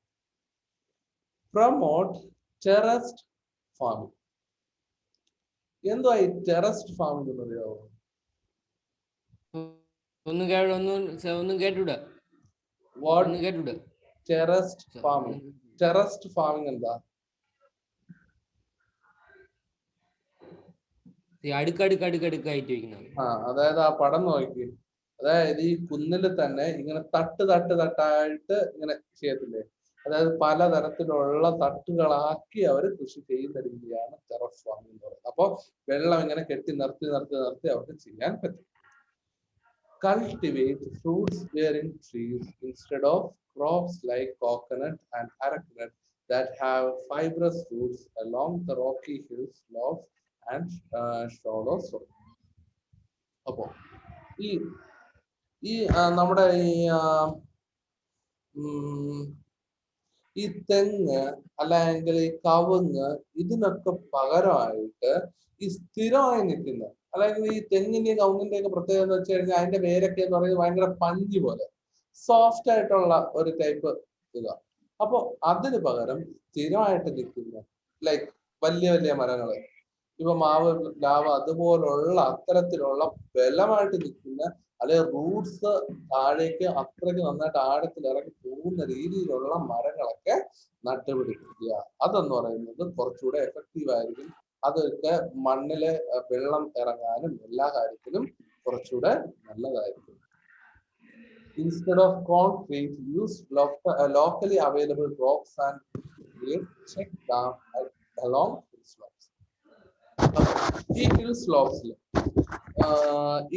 Promote terraced farming. എന്തുവാ ഈ ടെറസ്ഡ് ഫാമിംഗ് എന്ന് അറിയാമോ? ഒന്നും കേട്ടൂടാ. Terraced farming. ടെറസ്ഡ് ഫാമിംഗ് എന്താ? അടുക്കടുക്കായിട്ട് വെക്കുന്നത്. അതായത് ആ പടം നോക്കി, അതായത് ഈ കുന്നിൽ തന്നെ ഇങ്ങനെ തട്ടായിട്ട് ഇങ്ങനെ ചെയ്യത്തില്ലേ, അതായത് പലതരത്തിലുള്ള തട്ടുകളാക്കി അവർ കൃഷി ചെയ്യുന്ന രീതിയാണ് ടെറസ് ഫാമിംഗ് എന്ന് പറയുന്നത്. അപ്പോൾ വെള്ളം ഇങ്ങനെ കെട്ടി നിർത്തി അവർക്ക് ചെയ്യാൻ പറ്റും. Cultivate fruits bearing trees instead of crops like coconut and arecanut that have fibrous roots along the rocky hill slopes and shallow soil. അപ്പോൾ ഈ നമ്മുടെ ഈ തെങ്ങ് അല്ലെങ്കിൽ ഈ കവുങ്ങ് ഇതിനൊക്കെ പകരമായിട്ട് ഈ സ്ഥിരമായി നിൽക്കുന്ന, അല്ലെങ്കിൽ ഈ തെങ്ങിന്റെയും കവുങ്ങിന്റെ ഒക്കെ പ്രത്യേകത എന്ന് വെച്ച് കഴിഞ്ഞാൽ അതിന്റെ വേരൊക്കെ എന്ന് പറയുന്നത് ഭയങ്കര പഞ്ഞി പോലെ സോഫ്റ്റ് ആയിട്ടുള്ള ഒരു ടൈപ്പ് ഇതാ. അപ്പൊ അതിന് പകരം സ്ഥിരമായിട്ട് നിൽക്കുന്ന ലൈക്ക് വലിയ വലിയ മരങ്ങള്, ഇപ്പൊ മാവ്, പ്ലാവ് അതുപോലുള്ള അത്തരത്തിലുള്ള ബലമായിട്ട് നിൽക്കുന്ന, അല്ലെങ്കിൽ റൂട്ട്സ് താഴേക്ക് അത്രയ്ക്ക് നന്നായിട്ട് ആഴത്തിൽ ഇറങ്ങി പോകുന്ന രീതിയിലുള്ള മരങ്ങളൊക്കെ നട്ടുപിടിപ്പിക്കുക. അതെന്ന് പറയുന്നത് കുറച്ചുകൂടെ എഫക്റ്റീവ് ആയിരിക്കും. അതൊക്കെ മണ്ണില് വെള്ളം ഇറങ്ങാനും എല്ലാ കാര്യത്തിലും കുറച്ചുകൂടെ നല്ലതായിരിക്കും. Instead of concrete, use locally available rocks and check dam along hill slopes. ഈ ഹിൽ സ്ലോപ്സിൽ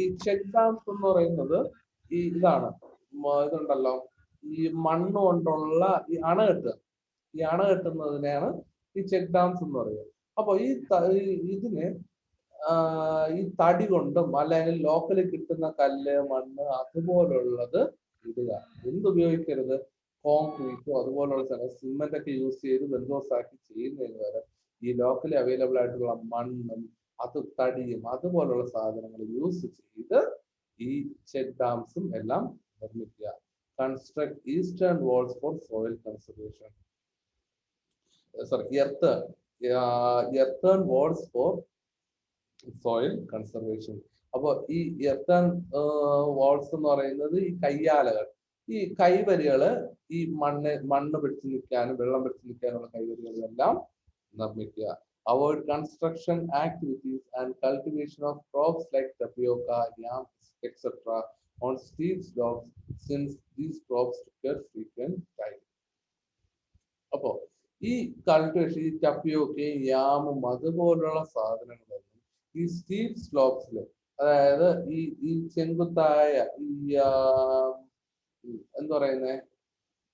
ഈ ചെക്ക് ഡാംസ് എന്ന് പറയുന്നത് ഇതാണ്, ഇതുണ്ടല്ലോ, ഈ മണ്ണ് കൊണ്ടുള്ള ഈ അണ കെട്ടുന്നതിനെയാണ് ഈ ചെക്ക് ഡാംസ് എന്ന് പറയുന്നത്. അപ്പൊ ഇതിന് ഈ തടി കൊണ്ടും അല്ലെങ്കിൽ ലോക്കലിൽ കിട്ടുന്ന കല്ല്, മണ്ണ് അതുപോലുള്ളത് ഇടുക. എന്തുപയോഗിക്കരുത്? കോൺക്രീറ്റോ അതുപോലുള്ള സിമെന്റ് ഒക്കെ യൂസ് ചെയ്ത് ബന്ധോസാക്കി ചെയ്യുന്നതിന് വരെ ഈ ലോക്കലി അവൈലബിൾ ആയിട്ടുള്ള മണ്ണും തടിയും അതുപോലുള്ള സാധനങ്ങൾ യൂസ് ചെയ്ത് ഈ ചെക്ക് ഡാംസും എല്ലാം നിർമ്മിക്കുക. Construct earthen walls for soil conservation, earthen walls for soil conservation. അപ്പോൾ ഈ earthen walls എന്ന് പറയുന്നത് ഈ കയ്യാലകൾ, ഈ കൈവരികള്, ഈ മണ്ണ് പിടിച്ചു നിൽക്കാനും വെള്ളം പിടിച്ചു നിൽക്കാനുള്ള കൈവരികളെല്ലാം നിർമ്മിക്കുക. Avoid construction activities and cultivation of crops like tapioca, yams, etc. on steep slopes since these crops require frequent time. അപ്പോ ഈ കൾട്ടിവേഷൻ, ഈ ടപ്പിയോക്കയും യാമും അതുപോലുള്ള സാധനങ്ങളൊന്നും ഈ സ്റ്റീപ്പ് സ്ലോപ്സിൽ, അതായത് ഈ ചെങ്കുത്തായ ഈ എന്താ പറയുന്നേ,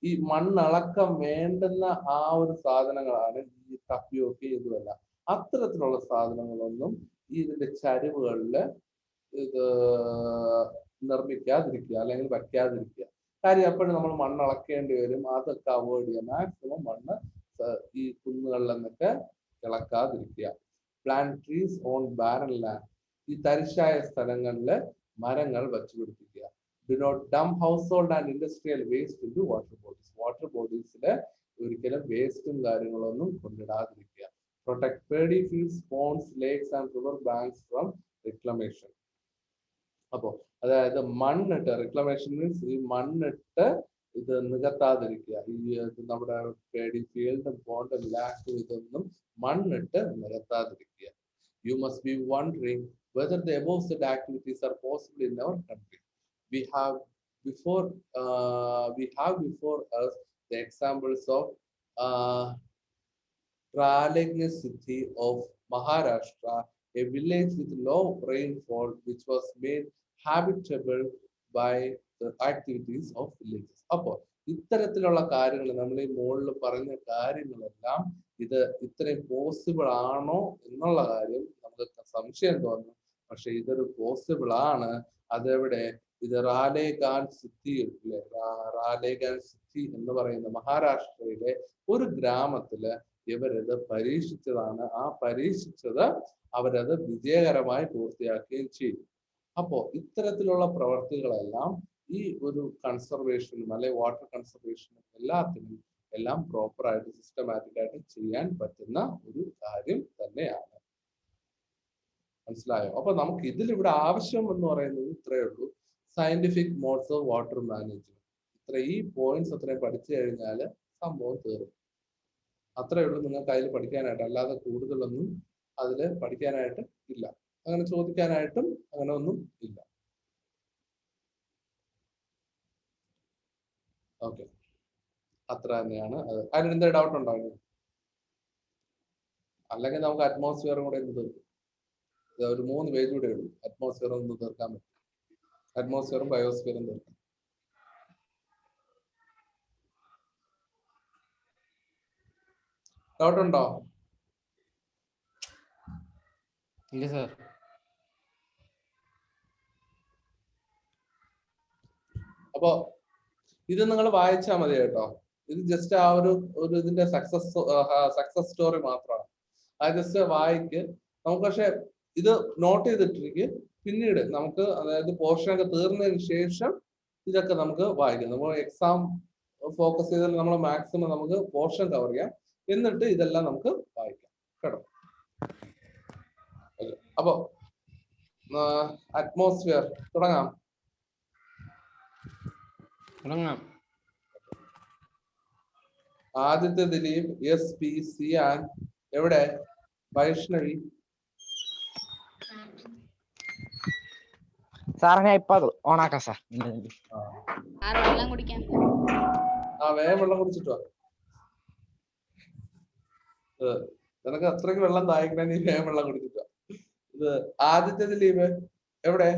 ഈ മണ്ണളക്കം വേണ്ടുന്ന ആ ഒരു സാധനങ്ങളാണ് ഈ ടപ്പിയോക്കയും ഇതുമല്ല. അത്തരത്തിലുള്ള സാധനങ്ങളൊന്നും ഇതിന്റെ ചരിവുകളിൽ ഇത് നിർമ്മിക്കാതിരിക്കുക അല്ലെങ്കിൽ വയ്ക്കാതിരിക്കുക. കാര്യം എപ്പോഴും നമ്മൾ മണ്ണ് ഇളക്കേണ്ടി വരും. അതൊക്കെ അവോയ്ഡ് ചെയ്യുക. മാക്സിമം മണ്ണ് ഈ കുന്നുകളിൽ നിന്നൊക്കെ ഇളക്കാതിരിക്കുക. Plant trees on barren land, ഈ തരിശായ സ്ഥലങ്ങളിൽ മരങ്ങൾ വച്ചുപിടിപ്പിക്കുക. Do not dump household and industrial waste into water bodies, water ബോഡീസിൽ ഒരിക്കലും വേസ്റ്റും കാര്യങ്ങളൊന്നും കൊണ്ടിടാതിരിക്കുക. Protect paddy fields, ponds, lakes and river banks from reclamation. അപ്പോ അതായത് മണ്ണിട്ട്, റിക്ലമേഷൻ മീൻസ് ഈ മണ്ണിട്ട് ഇത് നികത്താതിരിക്കുക. ഈ നമ്മുടെ പേടി ഫീൽഡും പോണ്ടും ലാക്കും ഇതൊന്നും മണ്ണിട്ട് നികത്താതിരിക്കുക. You must be wondering whether the above said activities are possible in our country. We have before us the examples of Tralagna city of Maharashtra, a village with low rainfall which was made habitable by the activities of villages. അപ്പോൾ ഇത്തരത്തിലുള്ള കാര്യങ്ങൾ, നമ്മൾ ഈ മുകളിൽ പറഞ്ഞ കാര്യങ്ങളെല്ലാം ഇത് ഇത്രയും പോസിബിൾ ആണോ എന്നുള്ള കാര്യം നമുക്ക് സംശയം തോന്നും. പക്ഷെ ഇതൊരു പോസിബിൾ ആണ്. അതെവിടെ? ഇത് റാലേഗാൻ സിറ്റി, റാലേഗാൻ സിറ്റി എന്ന് പറയുന്ന മഹാരാഷ്ട്രയിലെ ഒരു ഗ്രാമത്തില് ഇവരത് പരീക്ഷിച്ചതാണ്. ആ പരീക്ഷിച്ചത് അവരത് വിജയകരമായി പൂർത്തിയാക്കുകയും ചെയ്തു. അപ്പോ ഇത്തരത്തിലുള്ള പ്രവർത്തികളെല്ലാം ഈ ഒരു കൺസർവേഷനും അല്ലെങ്കിൽ വാട്ടർ കൺസർവേഷനും എല്ലാത്തിനും എല്ലാം പ്രോപ്പറായിട്ട് സിസ്റ്റമാറ്റിക് ആയിട്ട് ചെയ്യാൻ പറ്റുന്ന ഒരു കാര്യം തന്നെയാണ്. മനസ്സിലായോ? അപ്പൊ നമുക്ക് ഇതിലിവിടെ ആവശ്യം എന്ന് പറയുന്നത് ഇത്രയേ ഉള്ളൂ. Scientific modes of water management. ഈ പോയിന്റ്സ് അത്രയും പഠിച്ചു കഴിഞ്ഞാൽ സംഭവം തീർന്നു. അത്രയേ ഉള്ളൂ നിങ്ങൾക്ക് അതിൽ പഠിക്കാനായിട്ട്. അല്ലാതെ കൂടുതലൊന്നും അതിൽ പഠിക്കാനായിട്ട് ഇല്ല. അങ്ങനെ ചോദിക്കാനായിട്ടും അങ്ങനെ ഒന്നും ഇല്ല. ഓക്കെ, അത്ര തന്നെയാണ് അത്. അതിന് എന്തെങ്കിലും ഡൗട്ട് ഉണ്ടോ? അല്ലെങ്കിൽ നമുക്ക് അറ്റ്മോസ്ഫിയറും കൂടെ ഒന്ന് തീർക്കും. ഒരു 3 പേജ് കൂടെ ഉള്ളൂ അറ്റ്മോസ്ഫിയർ ഒന്ന് തീർക്കാൻ പറ്റും. അറ്റ്മോസ്ഫിയറും ബയോസ്ഫിയറും തീർക്കാം. ഡൗട്ട് ഉണ്ടോ? ഇല്ല സാർ. അപ്പോ ഇത് നിങ്ങൾ വായിച്ചാൽ മതി കേട്ടോ. ഇത് ജസ്റ്റ് ആ ഒരു ഇതിന്റെ സക്സസ് സ്റ്റോറി മാത്രമാണ്. ആ ജസ്റ്റ് വായിക്ക്. നമുക്ക് പക്ഷെ ഇത് നോട്ട് ചെയ്തിട്ടിരിക്കും. പിന്നീട് നമുക്ക് അതായത് പോർഷനൊക്കെ തീർന്നതിന് ശേഷം ഇതൊക്കെ നമുക്ക് വായിക്കാം. നമ്മൾ എക്സാം ഫോക്കസ് ചെയ്താൽ നമ്മൾ മാക്സിമം നമുക്ക് പോർഷൻ കവർ ചെയ്യാം. എന്നിട്ട് ഇതെല്ലാം നമുക്ക് വായിക്കാം കേട്ടോ. അപ്പോ അറ്റ്മോസ്ഫിയർ തുടങ്ങാം. ആദിത്യ, ദിലീപ്, എസ് പി, സിയാൻ, എവിടെ? വൈഷ്ണവി. സാർ ഞാൻ ഇപ്പൊ ഓണാക്കാം സാർ. വെള്ളം കുടിക്കാൻ വേഗം വെള്ളം കുടിച്ചിട്ടോ. നിനക്ക് അത്രയ്ക്ക് വെള്ളം ദാഹിക്കണേ, നീ വേഗം വെള്ളം കുടിച്ചിട്ടോ. ഇത് ആദിത്യ, ദിലീപ് എവിടെ?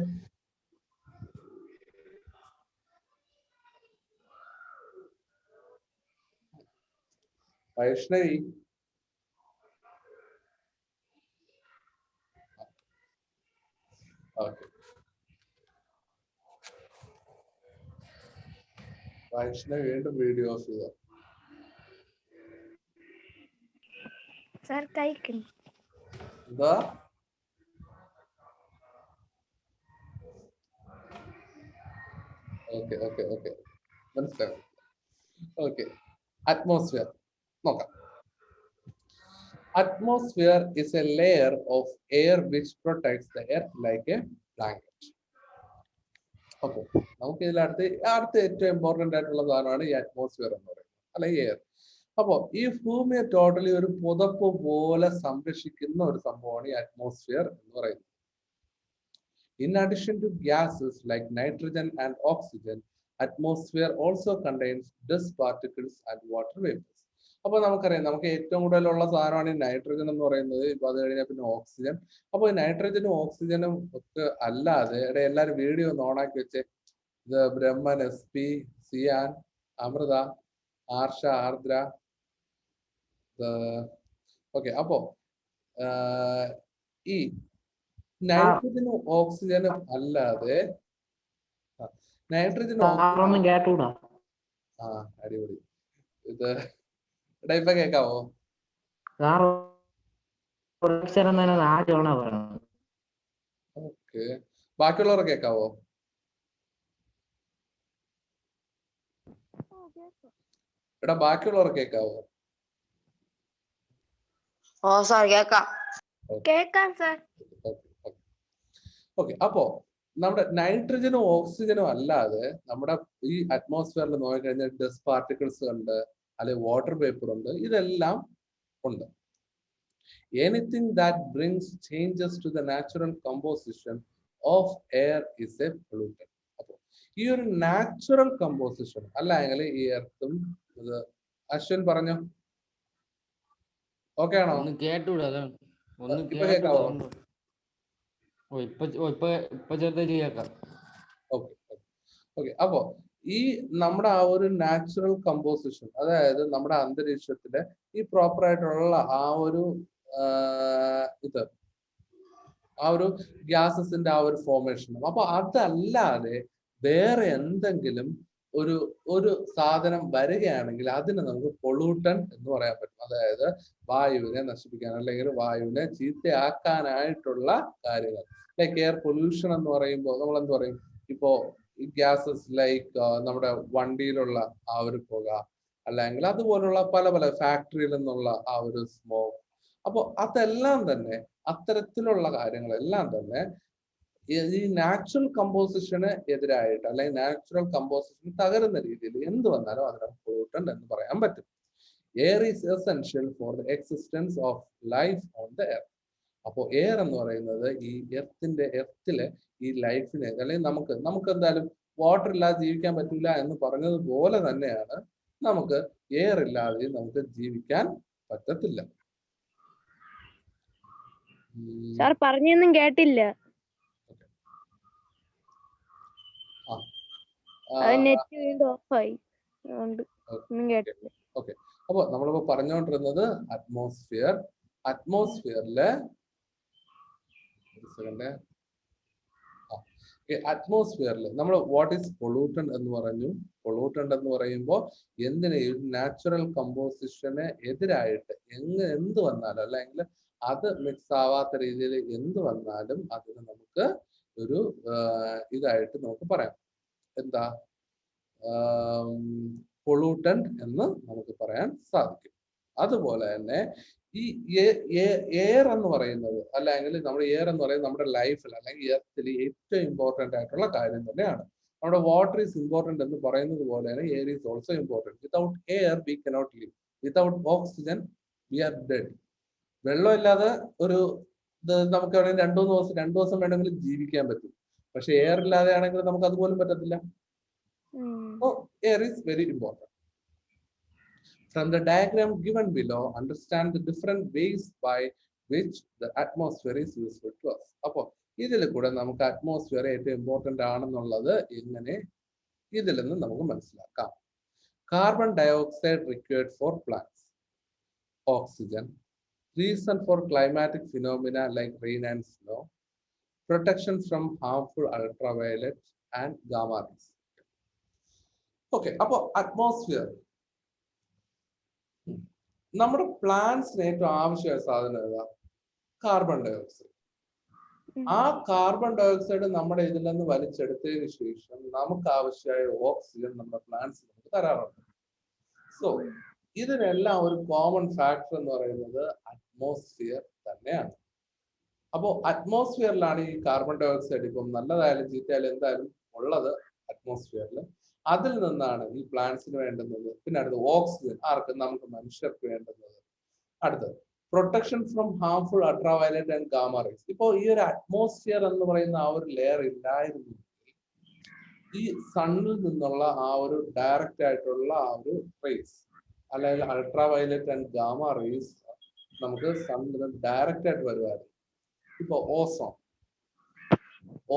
വൈഷ്ണവി. ഓക്കെ, വൈഷ്ണവി വീണ്ടും വീഡിയോ ഓഫ് ചെയ്ത. സാർ കഴിക്കുന്നു. എന്താ? ഓക്കെ ഓക്കെ ഓക്കെ മനസ്സിലായി. ഓക്കെ, അറ്റ്മോസ്ഫിയർ നോക്കാം. Atmosphere is a layer of air which protects the earth like a blanket. Okay, നമുക്ക് ഇതിൽ അടുത്ത ഏറ്റവും ഇമ്പോർട്ടന്റ് ആയിട്ടുള്ള സാധനമാണ് ഈ അറ്റ്മോസ്ഫിയർ എന്ന് പറയുന്നത്, അല്ലെ എയർ. അപ്പോ ഈ ഭൂമിയെ ടോട്ടലി ഒരു പുതപ്പ് പോലെ സംരക്ഷിക്കുന്ന ഒരു സംഭവമാണ് ഈ അറ്റ്മോസ്ഫിയർ എന്ന് പറയുന്നത്. In addition to gases like nitrogen and oxygen, atmosphere also contains dust particles and water vapors. അപ്പൊ നമുക്കറിയാം, നമുക്ക് ഏറ്റവും കൂടുതലുള്ള സാധനമാണ് ഈ നൈട്രജൻ എന്ന് പറയുന്നത്. ഇപ്പൊ അത് കഴിഞ്ഞാൽ പിന്നെ ഓക്സിജൻ. അപ്പൊ നൈട്രജനും ഓക്സിജനും ഒക്കെ അല്ലാതെ എല്ലാവരും വീഡിയോ ഒന്ന് ഓണാക്കി വെച്ചേ. ഇത് ബ്രഹ്മൻ, എസ് പി, സിയാൻ, അമൃത, ആർഷ, ആർദ്ര. ഓക്കെ, അപ്പോ ഈ നൈട്രജനും ഓക്സിജനും അല്ലാതെ നൈട്രജനും കേട്ടൂടാ. അടിപൊളി. ഇത് ഇപ്പൊ കേക്കാവോ? ഓക്കെ, ബാക്കിയുള്ളവർ കേക്കാവോ? എടാ ബാക്കിയുള്ളവർ കേക്കാവോ? ഓ സാർ കേക്കാം. കേക്കാം സാർ. ഓക്കെ, അപ്പോ നമ്മുടെ നൈട്രജനും ഓക്സിജനും അല്ലാതെ നമ്മുടെ ഈ അറ്റ്മോസ്ഫിയറിൽ നോക്കിക്കഴിഞ്ഞാൽ ഡസ്റ്റ് പാർട്ടിക്കിൾസ് ഉണ്ട്, അല്ലെ വാട്ടർ വേപ്പർ ഉണ്ട്, ഇതെല്ലാം ഉണ്ട്. Anything that brings changes to the natural composition of air is a pollutant. അപ്പൊ ഈ ഒരു നാച്ചുറൽ കമ്പോസിഷൻ അല്ലെങ്കിൽ ഈ എർത്തും ഇത് അശ്വിൻ പറഞ്ഞു. ഓക്കെ ആണോ? ഇപ്പൊ കേൾക്കാവോ? ഓക്കെ, അപ്പോ ഈ നമ്മുടെ ആ ഒരു നാച്ചുറൽ കമ്പോസിഷൻ, അതായത് നമ്മുടെ അന്തരീക്ഷത്തിലെ ഈ പ്രോപ്പർ ആയിട്ടുള്ള ആ ഒരു ആ ഒരു ഗ്യാസസിന്റെ ആ ഒരു ഫോർമേഷനും, അപ്പൊ അതല്ലാതെ വേറെ എന്തെങ്കിലും ഒരു സാധനം വരികയാണെങ്കിൽ അതിനെ നമുക്ക് പൊള്യൂട്ടൻ എന്ന് പറയാൻ പറ്റും. അതായത് വായുവിനെ നശിപ്പിക്കാൻ അല്ലെങ്കിൽ വായുവിനെ ചീത്തയാക്കാനായിട്ടുള്ള കാര്യങ്ങൾ. ലൈക്ക് എയർ പൊല്യൂഷൻ എന്ന് പറയുമ്പോൾ നമ്മൾ എന്ത് പറയും? ഇപ്പോ ഈ ഗ്യാസസ് ലൈക്ക് നമ്മുടെ വണ്ടിയിലുള്ള ആ ഒരു പുക, അല്ലെങ്കിൽ അതുപോലുള്ള പല പല ഫാക്ടറിയിൽ നിന്നുള്ള ആ ഒരു സ്മോക്ക്. അപ്പൊ അതെല്ലാം തന്നെ, അത്തരത്തിലുള്ള കാര്യങ്ങളെല്ലാം തന്നെ ഈ നാച്ചുറൽ കമ്പോസിഷന് എതിരായിട്ട് അല്ലെങ്കിൽ നാച്ചുറൽ കമ്പോസിഷൻ തകരുന്ന രീതിയിൽ എന്ത് വന്നാലും അതിനെ പൊള്യൂട്ടന്റ് എന്ന് പറയാൻ പറ്റും. Air is essential for the existence of life on the earth. അപ്പോൾ എയർ എന്ന് പറയുന്നത് ഈ എർത്തിലെ ഈ ലൈഫിനെ, അല്ലെങ്കിൽ നമുക്ക് എന്തായാലും വാട്ടർ ഇല്ലാതെ ജീവിക്കാൻ പറ്റില്ല എന്ന് പറഞ്ഞതുപോലെ തന്നെയാണ് നമുക്ക് എയർ ഇല്ലാതെ നമുക്ക് ജീവിക്കാൻ പറ്റത്തില്ല. സാർ പറഞ്ഞൊന്നും കേട്ടില്ല. നെറ്റ് വീണ്ടും ഓഫായി. ഒന്നും കേട്ടില്ല. ഓക്കെ, അപ്പൊ നമ്മളിപ്പോ പറഞ്ഞുകൊണ്ടിരുന്നത് അറ്റ്മോസ്ഫിയറിലെ അറ്റ്മോസ്ഫിയറിൽ നമ്മൾ വാട്ട് ഈസ് പൊള്യൂട്ടന്റ് എന്ന് പറഞ്ഞു. പൊള്യൂട്ടന്റ് എന്ന് പറയുമ്പോൾ എന്തിനേയും നാച്ചുറൽ കമ്പോസിഷന് എതിരായിട്ട് എന്ത് വന്നാലും അല്ലെങ്കിൽ അത് മിക്സ് ആവാത്ത രീതിയിൽ എന്ത് വന്നാലും അതിന് നമുക്ക് ഒരു ഇതായിട്ട് നമുക്ക് പറയാം. എന്താ പൊള്യൂട്ടന്റ് എന്ന് നമുക്ക് പറയാൻ സാധിക്കും. അതുപോലെ തന്നെ ഈ എയർ എന്ന് പറയുന്നത് അല്ലെങ്കിൽ നമ്മുടെ എയർ എന്ന് പറയുന്നത് നമ്മുടെ ലൈഫിൽ അല്ലെങ്കിൽ എർത്തിൽ ഏറ്റവും ഇമ്പോർട്ടന്റ് ആയിട്ടുള്ള കാര്യം തന്നെയാണ്. നമ്മുടെ വാട്ടർ ഈസ് ഇമ്പോർട്ടന്റ് എന്ന് പറയുന്നത് പോലെ തന്നെ air is also important. Without air we cannot live. Without oxygen we are dead. വെള്ളമില്ലാതെ ഒരു നമുക്ക് രണ്ടു ദിവസം വേണമെങ്കിലും ജീവിക്കാൻ പറ്റും. പക്ഷെ എയർ ഇല്ലാതെ ആണെങ്കിൽ നമുക്ക് അതുപോലും പറ്റത്തില്ല. So air is very important. From the diagram given below, understand the different ways by which the atmosphere is useful to us. അപ്പോ ഇതിൽ കൂടെ നമുക്ക് അറ്റ്മോസ്ഫിയർ ഏറ്റവും ഇമ്പോർട്ടന്റ് ആണെന്നുള്ളത് എങ്ങനെ ഇതിൽ നിന്ന് നമുക്ക് മനസ്സിലാക്കാം. Carbon dioxide required for plants. Oxygen. Reason for climatic phenomena like rain and snow. Protection from harmful ultraviolet and gamma rays. Okay, അപ്പൊ അറ്റ്മോസ്ഫിയർ നമ്മുടെ പ്ലാന്റ്സിന് ഏറ്റവും ആവശ്യമായ സാധനം ഏതാ? Carbon dioxide. ആ കാർബൺ ഡയോക്സൈഡ് നമ്മുടെ ഇതിൽ നിന്ന് വലിച്ചെടുത്തതിന് ശേഷം നമുക്ക് ആവശ്യമായ ഓക്സിജൻ നമ്മുടെ പ്ലാന്റ്സ് നമുക്ക് തരാറുണ്ട്. സോ ഇതിനെല്ലാം ഒരു കോമൺ ഫാക്ടർ എന്ന് പറയുന്നത് അറ്റ്മോസ്ഫിയർ തന്നെയാണ്. അപ്പോൾ അറ്റ്മോസ്ഫിയറിലാണ് ഈ കാർബൺ ഡയോക്സൈഡ് ഇപ്പം നല്ലതായാലും ചീത്തയായാലും എന്തായാലും ഉള്ളത് അറ്റ്മോസ്ഫിയറിൽ. അതിൽ നിന്നാണ് ഈ പ്ലാന്റ്സിന് വേണ്ടുന്നത്. പിന്നെ അടുത്തത് ഓക്സിജൻ, ആർക്ക്? നമുക്ക് മനുഷ്യർക്ക് വേണ്ടുന്നത്. അടുത്തത് protection from harmful ultraviolet and gamma rays. ഇപ്പോൾ ഈ ഒരു അറ്റ്മോസ്ഫിയർ എന്ന് പറയുന്ന ആ ഒരു ലെയർ ഇല്ലായിരുന്നു ഈ സണ്ണിൽ നിന്നുള്ള ആ ഒരു ഡയറക്റ്റ് ആയിട്ടുള്ള ആ ഒരു റേസ് അല്ലെങ്കിൽ അൾട്രാവയലറ്റ് ആൻഡ് ഗാമ റേസ് നമുക്ക് സണ്ണിൽ നിന്ന് ഡയറക്റ്റ് ആയിട്ട് വരുമായിരുന്നു. ഇപ്പൊ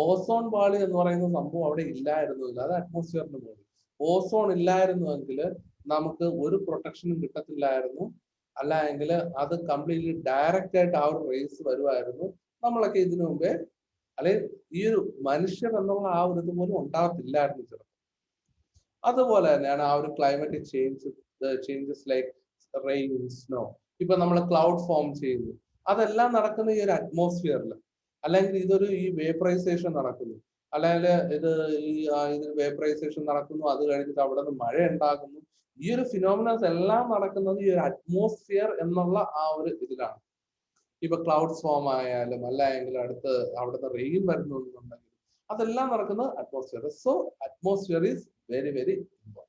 ഓസോൺ പാളി എന്ന് പറയുന്ന സംഭവം അവിടെ ഇല്ലായിരുന്നില്ല. അത് അറ്റ്മോസ്ഫിയറിന് മുകളിൽ. ഓസോൺ ഇല്ലായിരുന്നുവെങ്കിൽ നമുക്ക് ഒരു പ്രൊട്ടക്ഷനും കിട്ടത്തില്ലായിരുന്നു. അല്ല എങ്കിൽ അത് കംപ്ലീറ്റ്ലി ഡയറക്റ്റ് ആയിട്ട് ആ ഒരു റേസ് വരുമായിരുന്നു. നമ്മളൊക്കെ ഇതിനു മുമ്പേ അല്ലെങ്കിൽ ഈ ഒരു മനുഷ്യർ എന്നുള്ള ആ ഒരു ഇത് പോലും ഉണ്ടാകത്തില്ലായിരുന്നു ചിലപ്പോൾ. അതുപോലെ തന്നെയാണ് ആ ഒരു climatic changes like rain, snow. ഇപ്പൊ നമ്മൾ ക്ലൗഡ് ഫോം ചെയ്യുന്നു. അതെല്ലാം നടക്കുന്ന ഈ ഒരു അറ്റ്മോസ്ഫിയറിൽ. അല്ലെങ്കിൽ ഇതൊരു ഈ വേപ്പറൈസേഷൻ നടക്കുന്നു, അല്ലെങ്കിൽ ഇത് വേപ്പറൈസേഷൻ നടക്കുന്നു, അത് കഴിഞ്ഞിട്ട് അവിടെ നിന്ന് മഴ ഉണ്ടാകുന്നു. ഈ ഒരു ഫിനോമിനസ് എല്ലാം നടക്കുന്നത് ഈ ഒരു അറ്റ്മോസ്ഫിയർ എന്നുള്ള ആ ഒരു ഇതിലാണ്. ഇപ്പൊ ക്ലൗഡ്സ് ഫോം ആയാലും അല്ലെങ്കിൽ അടുത്ത് അവിടുന്ന് റെയിൻ വരുന്നുണ്ടെങ്കിൽ അതെല്ലാം നടക്കുന്നത് atmosphere. So atmosphere is very very important.